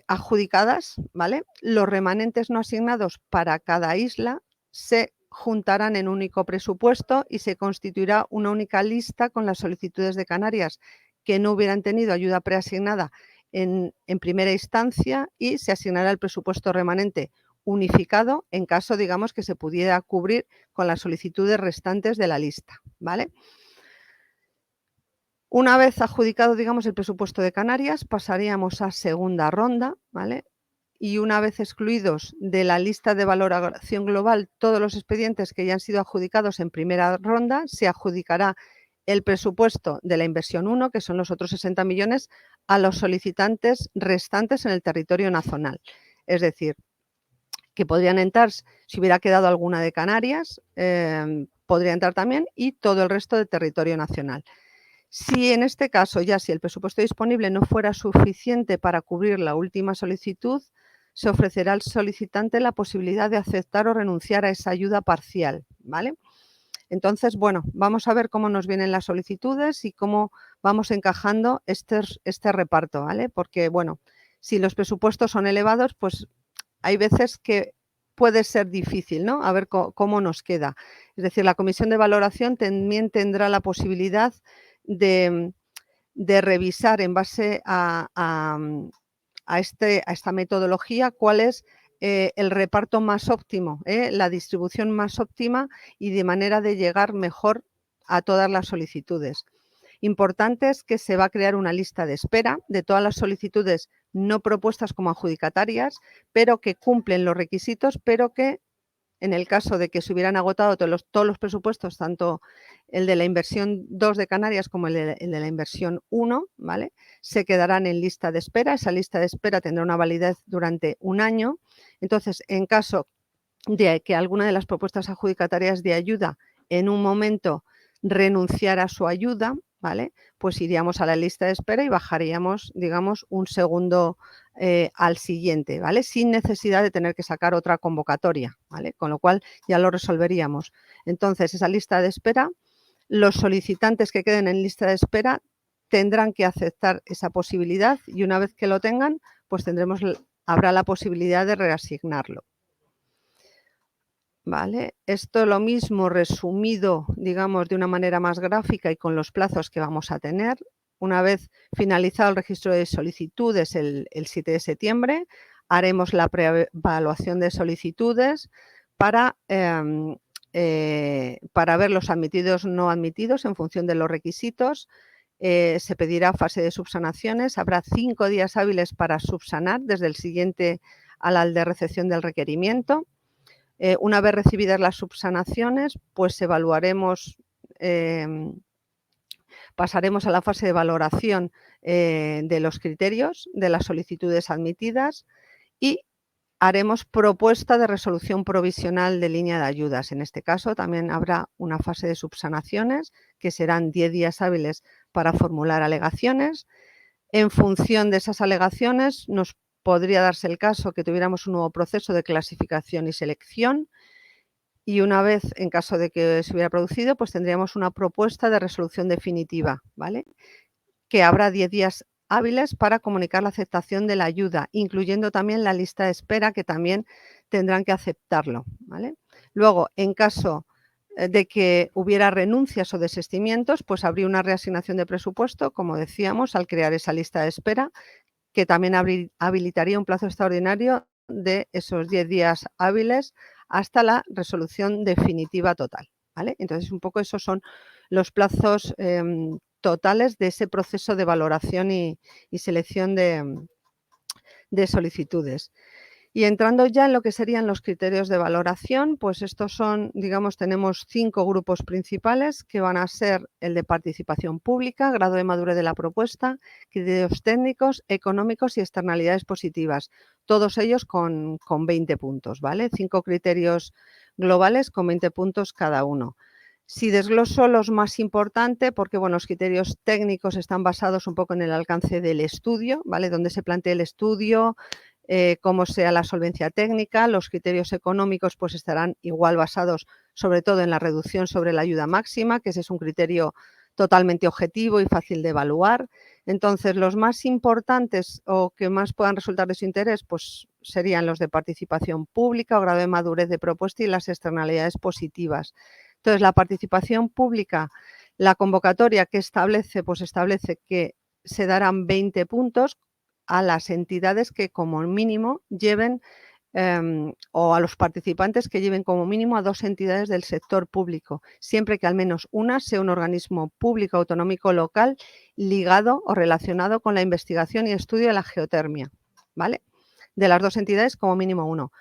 adjudicadas, ¿vale? Los remanentes no asignados para cada isla se juntarán en un único presupuesto y se constituirá una única lista con las solicitudes de Canarias que no hubieran tenido ayuda preasignada en primera instancia y se asignará el presupuesto remanente unificado en caso, digamos, que se pudiera cubrir con las solicitudes restantes de la lista, ¿vale? Una vez adjudicado, digamos, el presupuesto de Canarias, pasaríamos a segunda ronda, ¿vale? Y una vez excluidos de la lista de valoración global todos los expedientes que ya han sido adjudicados en primera ronda, se adjudicará el presupuesto de la inversión 1, que son los otros 60 millones, a los solicitantes restantes en el territorio nacional. Es decir, que podrían entrar, si hubiera quedado alguna de Canarias, podría entrar también y todo el resto de territorio nacional. Si en este caso ya si el presupuesto disponible no fuera suficiente para cubrir la última solicitud, se ofrecerá al solicitante la posibilidad de aceptar o renunciar a esa ayuda parcial, ¿vale? Entonces, bueno, vamos a ver cómo nos vienen las solicitudes y cómo vamos encajando este reparto, ¿vale? Porque, bueno, si los presupuestos son elevados, pues hay veces que puede ser difícil, ¿no? A ver cómo nos queda. Es decir, la comisión de valoración también tendrá la posibilidad de revisar en base a esta metodología cuál es el reparto más óptimo, la distribución más óptima y de manera de llegar mejor a todas las solicitudes. Importante es que se va a crear una lista de espera de todas las solicitudes no propuestas como adjudicatarias, pero que cumplen los requisitos, pero que en el caso de que se hubieran agotado todos los presupuestos, tanto el de la inversión 2 de Canarias como el de la inversión 1, ¿vale? Se quedarán en lista de espera. Esa lista de espera tendrá una validez durante un año. Entonces, en caso de que alguna de las propuestas adjudicatarias de ayuda en un momento renunciara a su ayuda, ¿vale? Pues iríamos a la lista de espera y bajaríamos, digamos, un segundo al siguiente, ¿vale? Sin necesidad de tener que sacar otra convocatoria, ¿vale? Con lo cual ya lo resolveríamos. Entonces, esa lista de espera, los solicitantes que queden en lista de espera tendrán que aceptar esa posibilidad y una vez que lo tengan, pues habrá la posibilidad de reasignarlo. ¿Vale? Esto lo mismo resumido, digamos, de una manera más gráfica y con los plazos que vamos a tener. Una vez finalizado el registro de solicitudes el 7 de septiembre, haremos la preevaluación de solicitudes para ver los admitidos no admitidos en función de los requisitos se pedirá fase de subsanaciones. Habrá 5 días hábiles para subsanar desde el siguiente al de recepción del requerimiento. Una vez recibidas las subsanaciones, pues evaluaremos, pasaremos a la fase de valoración de los criterios de las solicitudes admitidas y haremos propuesta de resolución provisional de línea de ayudas. En este caso también habrá una fase de subsanaciones, que serán 10 días hábiles para formular alegaciones. En función de esas alegaciones, nos podría darse el caso que tuviéramos un nuevo proceso de clasificación y selección, y una vez, en caso de que se hubiera producido, pues tendríamos una propuesta de resolución definitiva, ¿vale? Que habrá 10 días hábiles para comunicar la aceptación de la ayuda, incluyendo también la lista de espera, que también tendrán que aceptarlo, ¿vale? Luego, en caso de que hubiera renuncias o desistimientos, pues habría una reasignación de presupuesto, como decíamos, al crear esa lista de espera, que también habilitaría un plazo extraordinario de esos 10 días hábiles hasta la resolución definitiva total, ¿vale? Entonces, un poco esos son los plazos totales de ese proceso de valoración y selección de solicitudes. Y entrando ya en lo que serían los criterios de valoración, pues estos son, digamos, tenemos 5 grupos principales, que van a ser el de participación pública, grado de madurez de la propuesta, criterios técnicos, económicos y externalidades positivas, todos ellos con 20 puntos, ¿vale? 5 criterios globales con 20 puntos cada uno. Si desgloso los más importantes, porque bueno, los criterios técnicos están basados un poco en el alcance del estudio, ¿vale? Donde se plantea el estudio, cómo sea la solvencia técnica. Los criterios económicos pues estarán igual basados sobre todo en la reducción sobre la ayuda máxima, que ese es un criterio totalmente objetivo y fácil de evaluar. Entonces, los más importantes o que más puedan resultar de su interés, pues serían los de participación pública o grado de madurez de propuesta y las externalidades positivas. Entonces, la participación pública, la convocatoria que establece, pues establece que se darán 20 puntos a las entidades que como mínimo lleven o a los participantes que lleven como mínimo a 2 entidades del sector público, siempre que al menos una sea un organismo público autonómico local ligado o relacionado con la investigación y estudio de la geotermia, ¿vale? De las 2 entidades, como mínimo 1.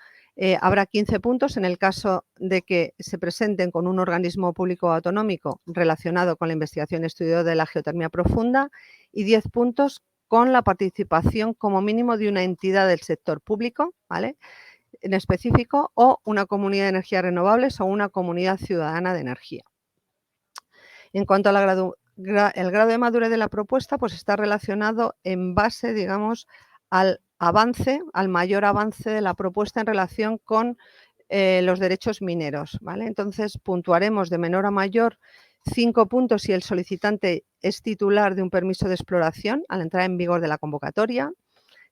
Habrá 15 puntos en el caso de que se presenten con un organismo público autonómico relacionado con la investigación y estudio de la geotermia profunda, y 10 puntos con la participación como mínimo de una entidad del sector público, ¿vale? En específico, o una comunidad de energías renovables o una comunidad ciudadana de energía. En cuanto al el grado de madurez de la propuesta, pues está relacionado en base, digamos, al avance, al mayor avance de la propuesta en relación con los derechos mineros, ¿vale? Entonces, puntuaremos de menor a mayor 5 puntos si el solicitante es titular de un permiso de exploración al entrar en vigor de la convocatoria,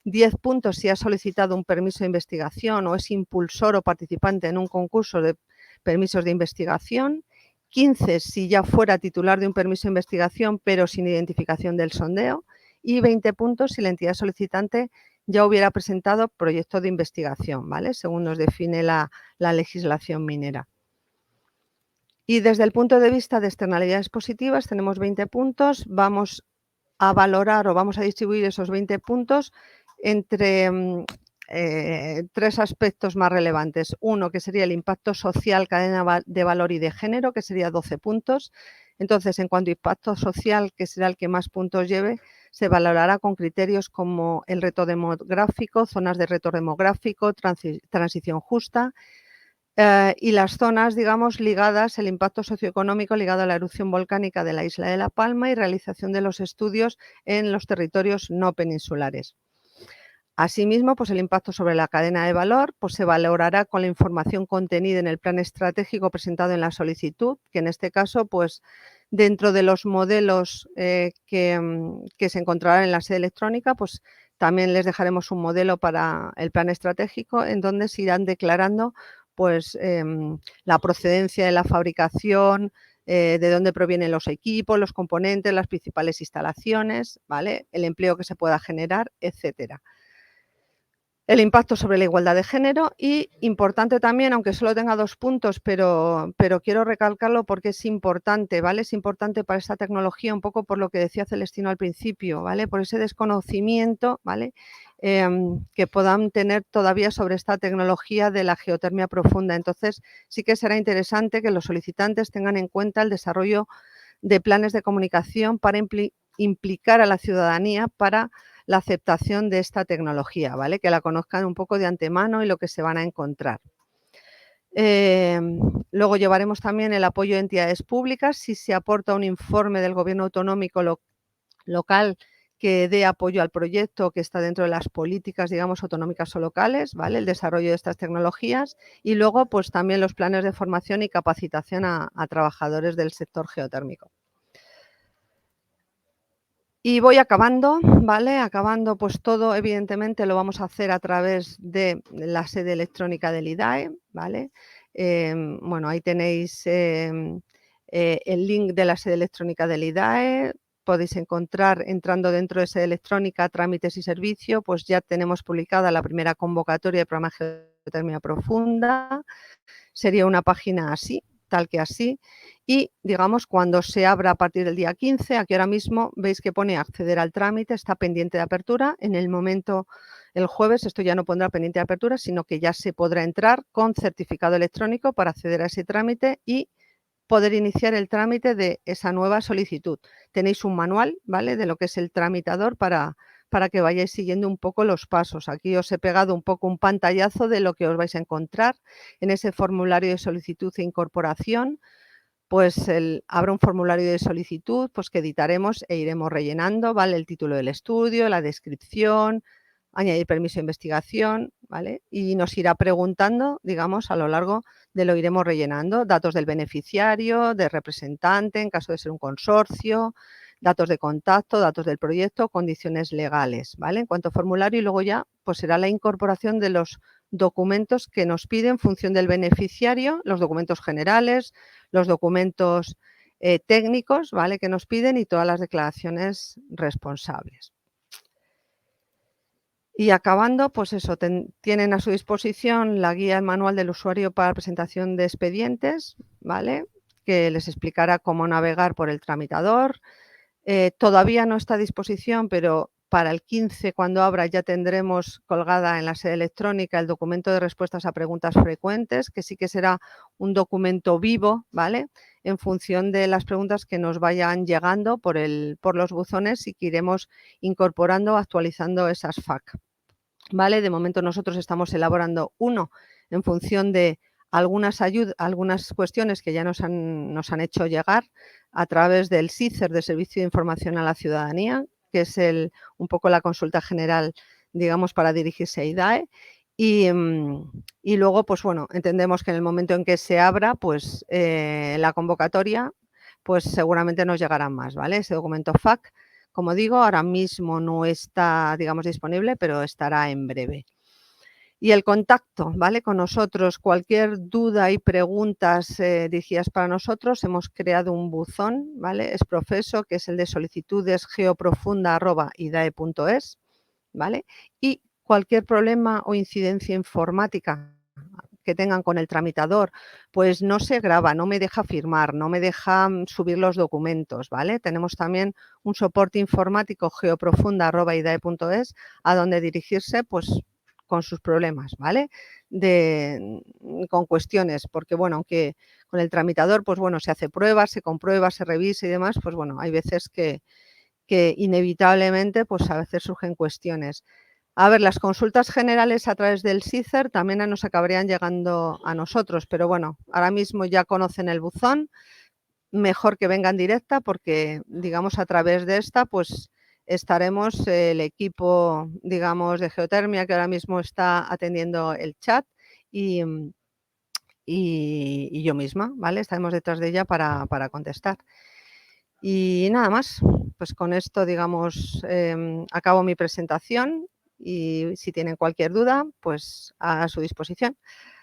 10 puntos si ha solicitado un permiso de investigación o es impulsor o participante en un concurso de permisos de investigación, 15 si ya fuera titular de un permiso de investigación pero sin identificación del sondeo, y 20 puntos si la entidad solicitante ya hubiera presentado proyecto de investigación, ¿vale? Según nos define la legislación minera. Y desde el punto de vista de externalidades positivas tenemos 20 puntos, vamos a valorar o vamos a distribuir esos 20 puntos entre 3 aspectos más relevantes. Uno, que sería el impacto social, cadena de valor y de género, que sería 12 puntos. Entonces, en cuanto a impacto social, que será el que más puntos lleve, se valorará con criterios como el reto demográfico, zonas de reto demográfico, transición justa, y las zonas, digamos, ligadas, el impacto socioeconómico ligado a la erupción volcánica de la isla de La Palma y realización de los estudios en los territorios no peninsulares. Asimismo, pues el impacto sobre la cadena de valor pues se valorará con la información contenida en el plan estratégico presentado en la solicitud, que en este caso, pues dentro de los modelos que se encontrarán en la sede electrónica, pues también les dejaremos un modelo para el plan estratégico en donde se irán declarando pues la procedencia de la fabricación, de dónde provienen los equipos, los componentes, las principales instalaciones, ¿vale? El empleo que se pueda generar, etcétera. El impacto sobre la igualdad de género y importante también, aunque solo tenga 2 puntos, pero quiero recalcarlo porque es importante, ¿vale? Es importante para esta tecnología, un poco por lo que decía Celestino al principio, ¿vale? Por ese desconocimiento, ¿vale? Que puedan tener todavía sobre esta tecnología de la geotermia profunda. Entonces, sí que será interesante que los solicitantes tengan en cuenta el desarrollo de planes de comunicación para implicar a la ciudadanía para la aceptación de esta tecnología, ¿vale? Que la conozcan un poco de antemano y lo que se van a encontrar. Luego llevaremos también el apoyo de entidades públicas. Si se aporta un informe del Gobierno autonómico local que dé apoyo al proyecto, que está dentro de las políticas, digamos, autonómicas o locales, ¿vale? El desarrollo de estas tecnologías. Y luego, pues también los planes de formación y capacitación a trabajadores del sector geotérmico. Y voy acabando, ¿vale? Acabando, pues todo evidentemente lo vamos a hacer a través de la sede electrónica del IDAE, ¿vale? Bueno, ahí tenéis el link de la sede electrónica del IDAE. Podéis encontrar, entrando dentro de sede electrónica, trámites y servicio, pues ya tenemos publicada la primera convocatoria de programa Geotermia Profunda. Sería una página así, tal que así, y digamos cuando se abra a partir del día 15, aquí ahora mismo veis que pone acceder al trámite, está pendiente de apertura, en el momento, el jueves, esto ya no pondrá pendiente de apertura, sino que ya se podrá entrar con certificado electrónico para acceder a ese trámite y poder iniciar el trámite de esa nueva solicitud. Tenéis un manual, ¿vale?, de lo que es el tramitador para que vayáis siguiendo un poco los pasos. Aquí os he pegado un poco un pantallazo de lo que os vais a encontrar en ese formulario de solicitud e incorporación. Pues habrá un formulario de solicitud pues que editaremos e iremos rellenando, ¿vale? El título del estudio, la descripción, añadir permiso de investigación, ¿vale? Y nos irá preguntando, digamos, a lo largo de lo iremos rellenando, datos del beneficiario, del representante, en caso de ser un consorcio, datos de contacto, datos del proyecto, condiciones legales, ¿vale? En cuanto a formulario, y luego ya pues será la incorporación de los documentos que nos piden en función del beneficiario, los documentos generales, los documentos técnicos, ¿vale?, que nos piden y todas las declaraciones responsables. Y acabando, pues eso, tienen a su disposición la guía, el manual del usuario para presentación de expedientes, ¿vale?, que les explicará cómo navegar por el tramitador. Todavía no está a disposición, pero para el 15, cuando abra, ya tendremos colgada en la sede electrónica el documento de respuestas a preguntas frecuentes, que sí que será un documento vivo, ¿vale?, en función de las preguntas que nos vayan llegando por los buzones y que iremos incorporando, actualizando esas FAQ, ¿vale? De momento nosotros estamos elaborando uno en función de algunas cuestiones que ya nos han hecho llegar a través del SICER, de Servicio de Información a la Ciudadanía, que es un poco la consulta general, digamos, para dirigirse a IDAE. Y luego, pues bueno, entendemos que en el momento en que se abra, pues la convocatoria, pues seguramente nos llegarán más, ¿vale? Ese documento FAQ, como digo, ahora mismo no está, digamos, disponible, pero estará en breve. Y el contacto, ¿vale?, con nosotros, cualquier duda y preguntas dirigidas para nosotros, hemos creado un buzón, ¿vale?, Exprofeso, que es el de solicitudes geoprofunda@idae.es, ¿vale? Y cualquier problema o incidencia informática que tengan con el tramitador, pues no se graba, no me deja firmar, no me deja subir los documentos, ¿vale? Tenemos también un soporte informático, geoprofunda@idae.es, a donde dirigirse, pues con sus problemas, ¿vale? Con cuestiones, porque bueno, aunque con el tramitador, pues bueno, se hace pruebas, se comprueba, se revisa y demás, pues bueno, hay veces que inevitablemente, pues a veces surgen cuestiones. A ver, las consultas generales a través del SICER también nos acabarían llegando a nosotros, pero bueno, ahora mismo ya conocen el buzón, mejor que vengan directa porque, digamos, a través de esta, pues estaremos el equipo, digamos, de geotermia que ahora mismo está atendiendo el chat y yo misma, ¿vale? Estaremos detrás de ella para contestar. Y nada más, pues con esto, digamos, acabo mi presentación y si tienen cualquier duda, pues a su disposición,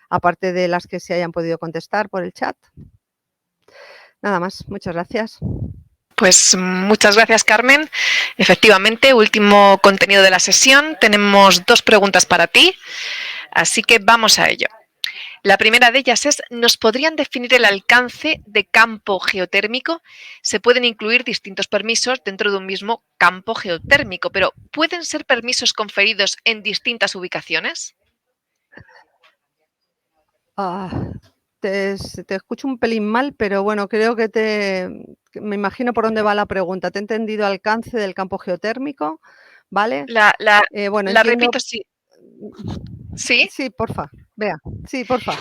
aparte de las que se hayan podido contestar por el chat. Nada más, muchas gracias. Pues muchas gracias, Carmen. Efectivamente, último contenido de la sesión. Tenemos 2 preguntas para ti, así que vamos a ello. La primera de ellas es, ¿nos podrían definir el alcance de campo geotérmico? Se pueden incluir distintos permisos dentro de un mismo campo geotérmico, pero ¿pueden ser permisos conferidos en distintas ubicaciones? Te escucho un pelín mal, pero bueno, creo que me imagino por dónde va la pregunta. Te he entendido alcance del campo geotérmico, ¿vale? Bueno, La entiendo. repito, sí. ¿Sí? Sí, porfa, Bea. Sí, porfa.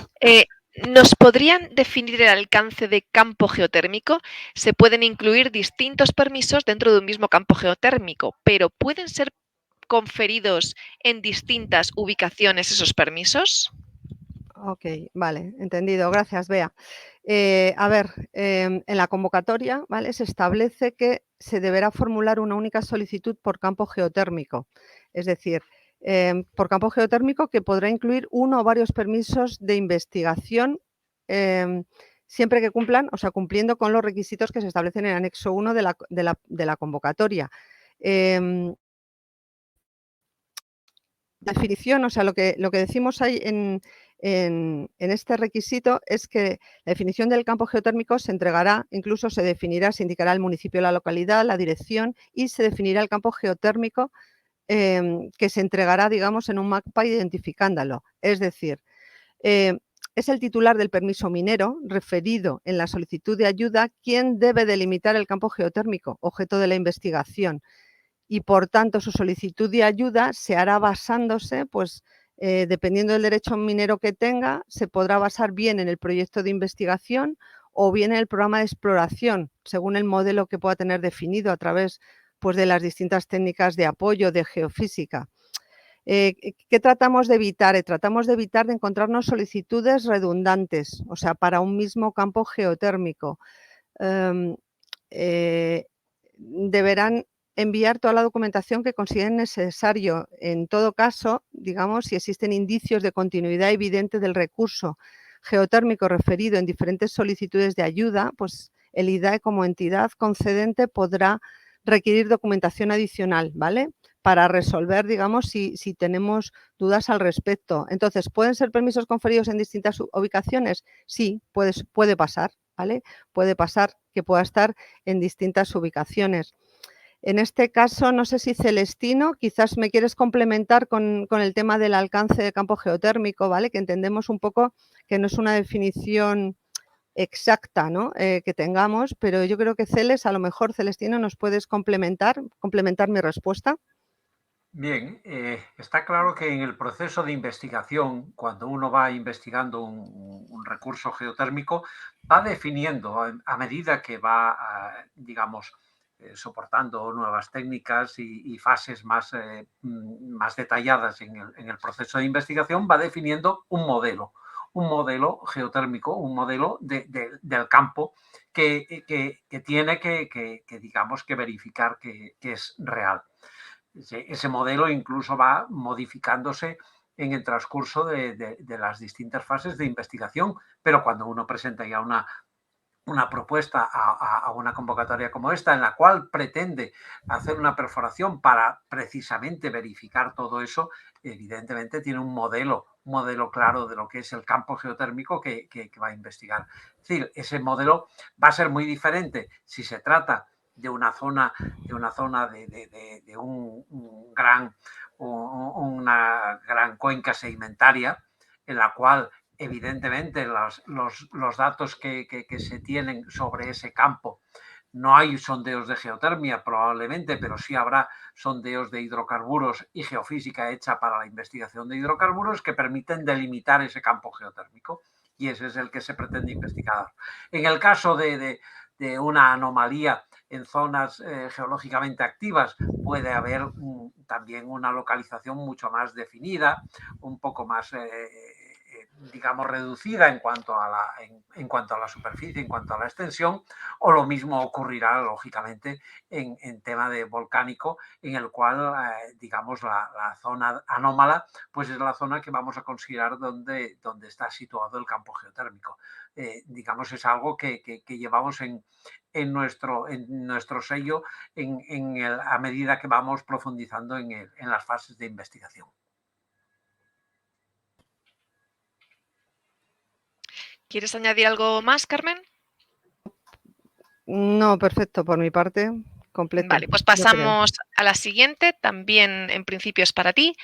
¿Nos podrían definir el alcance de campo geotérmico? Se pueden incluir distintos permisos dentro de un mismo campo geotérmico, pero ¿pueden ser conferidos en distintas ubicaciones esos permisos? Ok, vale, entendido. Gracias, Bea. A ver, en la convocatoria, ¿vale? Se establece que se deberá formular una única solicitud por campo geotérmico. Es decir, por campo geotérmico que podrá incluir uno o varios permisos de investigación siempre que cumplan, o sea, cumpliendo con los requisitos que se establecen en el anexo 1 de la convocatoria. Definición, o sea, lo que decimos ahí en este requisito es que la definición del campo geotérmico se entregará, incluso se definirá, se indicará el municipio, la localidad, la dirección y se definirá el campo geotérmico que se entregará, digamos, en un mapa identificándolo. Es decir, es el titular del permiso minero referido en la solicitud de ayuda quien debe delimitar el campo geotérmico, objeto de la investigación. Y por tanto su solicitud de ayuda se hará basándose, pues dependiendo del derecho minero que tenga, se podrá basar bien en el proyecto de investigación o bien en el programa de exploración, según el modelo que pueda tener definido a través pues, de las distintas técnicas de apoyo de geofísica. ¿Qué tratamos de evitar? Tratamos de evitar de encontrarnos solicitudes redundantes, o sea, para un mismo campo geotérmico. Deberán enviar toda la documentación que consideren necesario. En todo caso, digamos, si existen indicios de continuidad evidente del recurso geotérmico referido en diferentes solicitudes de ayuda, pues el IDAE como entidad concedente podrá requerir documentación adicional, ¿vale? Para resolver, digamos, si tenemos dudas al respecto. Entonces, ¿pueden ser permisos conferidos en distintas ubicaciones? Sí, puede pasar, ¿vale? Puede pasar que pueda estar en distintas ubicaciones. En este caso, no sé si Celestino, quizás me quieres complementar con el tema del alcance de campo geotérmico, ¿vale? Que entendemos un poco que no es una definición exacta, ¿no? Que tengamos, pero yo creo que a lo mejor Celestino nos puedes complementar mi respuesta. Bien, está claro que en el proceso de investigación, cuando uno va investigando un recurso geotérmico, va definiendo a medida que va, digamos, soportando nuevas técnicas y fases más detalladas en el proceso de investigación, va definiendo un modelo geotérmico, un modelo del campo que tiene digamos, que verificar que es real. Ese modelo incluso va modificándose en el transcurso de las distintas fases de investigación, pero cuando uno presenta ya una propuesta a una convocatoria como esta, en la cual pretende hacer una perforación para precisamente verificar todo eso, evidentemente tiene un modelo claro de lo que es el campo geotérmico que va a investigar. Es decir, ese modelo va a ser muy diferente si se trata de una zona de una gran cuenca sedimentaria en la cual evidentemente los datos que se tienen sobre ese campo, no hay sondeos de geotermia probablemente, pero sí habrá sondeos de hidrocarburos y geofísica hecha para la investigación de hidrocarburos que permiten delimitar ese campo geotérmico, y ese es el que se pretende investigar. En el caso de una anomalía en zonas geológicamente activas, puede haber también una localización mucho más definida, un poco más digamos, reducida en cuanto a la superficie, en cuanto a la extensión, o lo mismo ocurrirá, lógicamente, en tema de volcánico, en el cual, digamos, la zona anómala, pues es la zona que vamos a considerar donde está situado el campo geotérmico. Digamos, es algo que llevamos en nuestro sello a medida que vamos profundizando en las fases de investigación. ¿Quieres añadir algo más, Carmen? No, perfecto, por mi parte, completo. Vale, pues yo creo. pasamos a la siguiente, también en principio es para ti.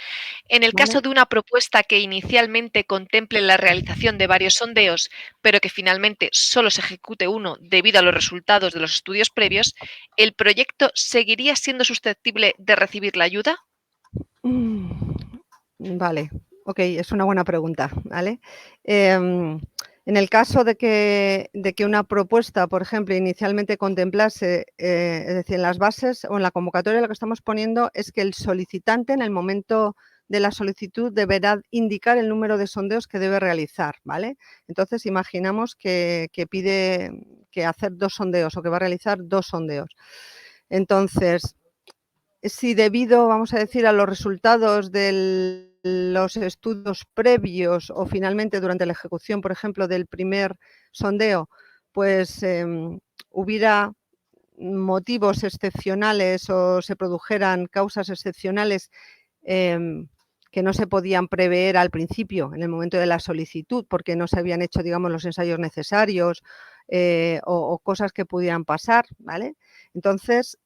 En el Vale. caso de una propuesta que inicialmente contemple la realización de varios sondeos, pero que finalmente solo se ejecute uno debido a los resultados de los estudios previos, ¿el proyecto seguiría siendo susceptible de recibir la ayuda? Vale, ok, es una buena pregunta, ¿vale? En el caso de que una propuesta, por ejemplo, inicialmente contemplase, es decir, en las bases o en la convocatoria lo que estamos poniendo es que el solicitante en el momento de la solicitud deberá indicar el número de sondeos que debe realizar, ¿vale? Entonces, imaginamos que pide que hacer 2 sondeos o que va a realizar 2 sondeos. Entonces, si debido, vamos a decir, a los resultados de los estudios previos o finalmente durante la ejecución, por ejemplo, del primer sondeo, pues hubiera motivos excepcionales o se produjeran causas excepcionales que no se podían prever al principio, en el momento de la solicitud, porque no se habían hecho, digamos, los ensayos necesarios o cosas que pudieran pasar, ¿vale? Entonces,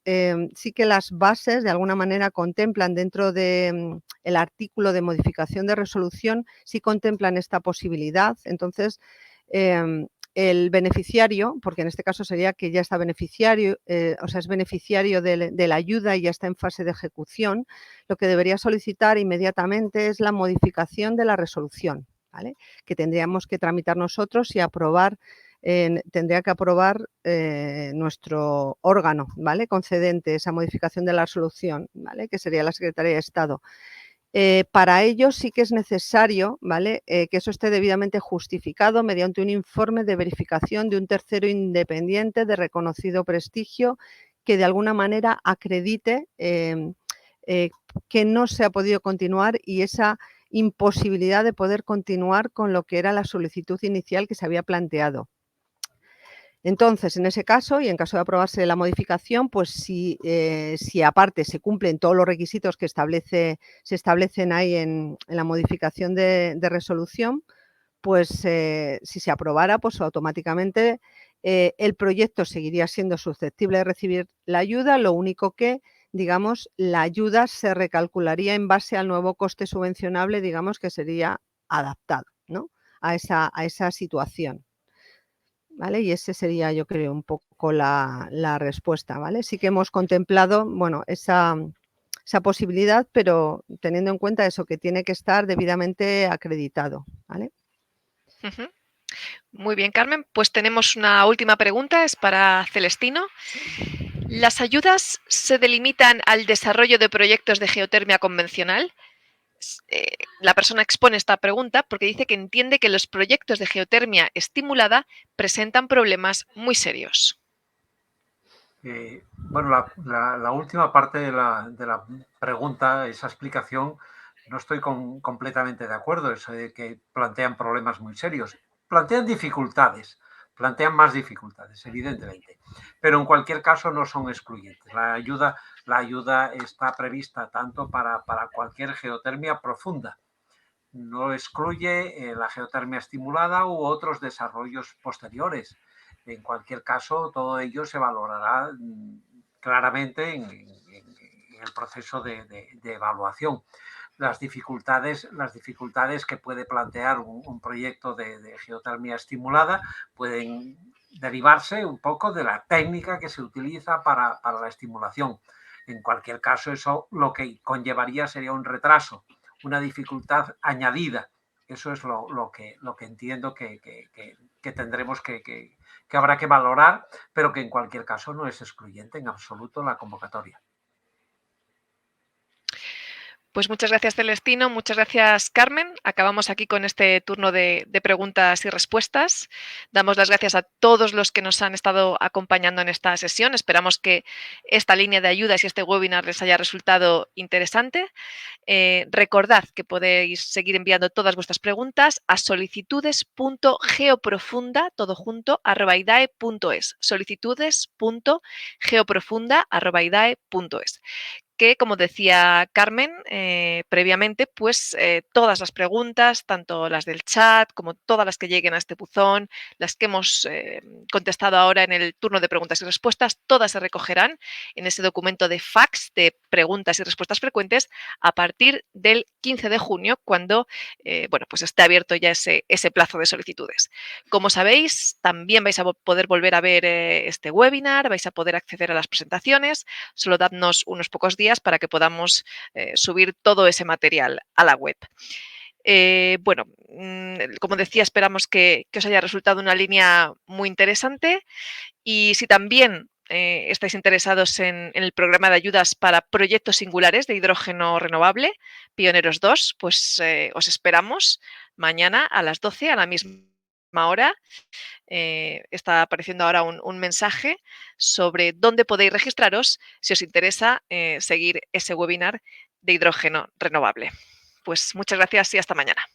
sí que las bases de alguna manera contemplan dentro del artículo de modificación de resolución, sí contemplan esta posibilidad. Entonces, el beneficiario, porque en este caso sería que ya está beneficiario, o sea, es beneficiario de la ayuda y ya está en fase de ejecución, lo que debería solicitar inmediatamente es la modificación de la resolución, ¿vale? Que tendríamos que tramitar nosotros y aprobar. Tendría que aprobar nuestro órgano, ¿vale? Concedente, esa modificación de la resolución, ¿vale? Que sería la Secretaría de Estado. Para ello sí que es necesario, ¿vale? Que eso esté debidamente justificado mediante un informe de verificación de un tercero independiente de reconocido prestigio que de alguna manera acredite que no se ha podido continuar y esa imposibilidad de poder continuar con lo que era la solicitud inicial que se había planteado. Entonces, en ese caso, y en caso de aprobarse la modificación, pues si aparte se cumplen todos los requisitos que se establecen ahí en la modificación de resolución, pues si se aprobara, pues automáticamente el proyecto seguiría siendo susceptible de recibir la ayuda, lo único que, digamos, la ayuda se recalcularía en base al nuevo coste subvencionable, digamos, que sería adaptado, ¿no? a esa situación. ¿Vale? Y ese sería, yo creo, un poco la respuesta, ¿vale? Sí que hemos contemplado, bueno, esa posibilidad, pero teniendo en cuenta eso, que tiene que estar debidamente acreditado, ¿vale? Ujú. Muy bien, Carmen. Pues tenemos una última pregunta, es para Celestino. ¿Las ayudas se delimitan al desarrollo de proyectos de geotermia convencional? La persona expone esta pregunta porque dice que entiende que los proyectos de geotermia estimulada presentan problemas muy serios. Bueno, la última parte de la pregunta, esa explicación, no estoy completamente de acuerdo. Eso de que plantean problemas muy serios. Plantean dificultades, plantean más dificultades, evidentemente. Pero en cualquier caso no son excluyentes. La ayuda está prevista tanto para cualquier geotermia profunda. No excluye la geotermia estimulada u otros desarrollos posteriores. En cualquier caso, todo ello se valorará claramente en el proceso de evaluación. Las dificultades que puede plantear un proyecto de geotermia estimulada pueden derivarse un poco de la técnica que se utiliza para la estimulación. En cualquier caso, eso lo que conllevaría sería un retraso, una dificultad añadida. Eso es lo que entiendo que tendremos que habrá que valorar, pero que en cualquier caso no es excluyente en absoluto la convocatoria. Pues muchas gracias, Celestino. Muchas gracias, Carmen. Acabamos aquí con este turno de preguntas y respuestas. Damos las gracias a todos los que nos han estado acompañando en esta sesión. Esperamos que esta línea de ayudas y este webinar les haya resultado interesante. Recordad que podéis seguir enviando todas vuestras preguntas a solicitudes.geoprofunda, todo junto, @idae.es. solicitudes.geoprofunda@idae.es. Que, como decía Carmen previamente, pues todas las preguntas, tanto las del chat como todas las que lleguen a este buzón, las que hemos contestado ahora en el turno de preguntas y respuestas, todas se recogerán en ese documento de fax de preguntas y respuestas frecuentes a partir del 15 de junio, cuando bueno, pues esté abierto ya ese plazo de solicitudes. Como sabéis, también vais a poder volver a ver este webinar, vais a poder acceder a las presentaciones. Solo dadnos unos pocos días para que podamos subir todo ese material a la web. Bueno, como decía, esperamos que os haya resultado una línea muy interesante, y si también estáis interesados en el programa de ayudas para proyectos singulares de hidrógeno renovable, Pioneros 2, pues os esperamos mañana a las 12, a la misma hora. Está apareciendo ahora un mensaje sobre dónde podéis registraros si os interesa seguir ese webinar de hidrógeno renovable. Pues muchas gracias y hasta mañana.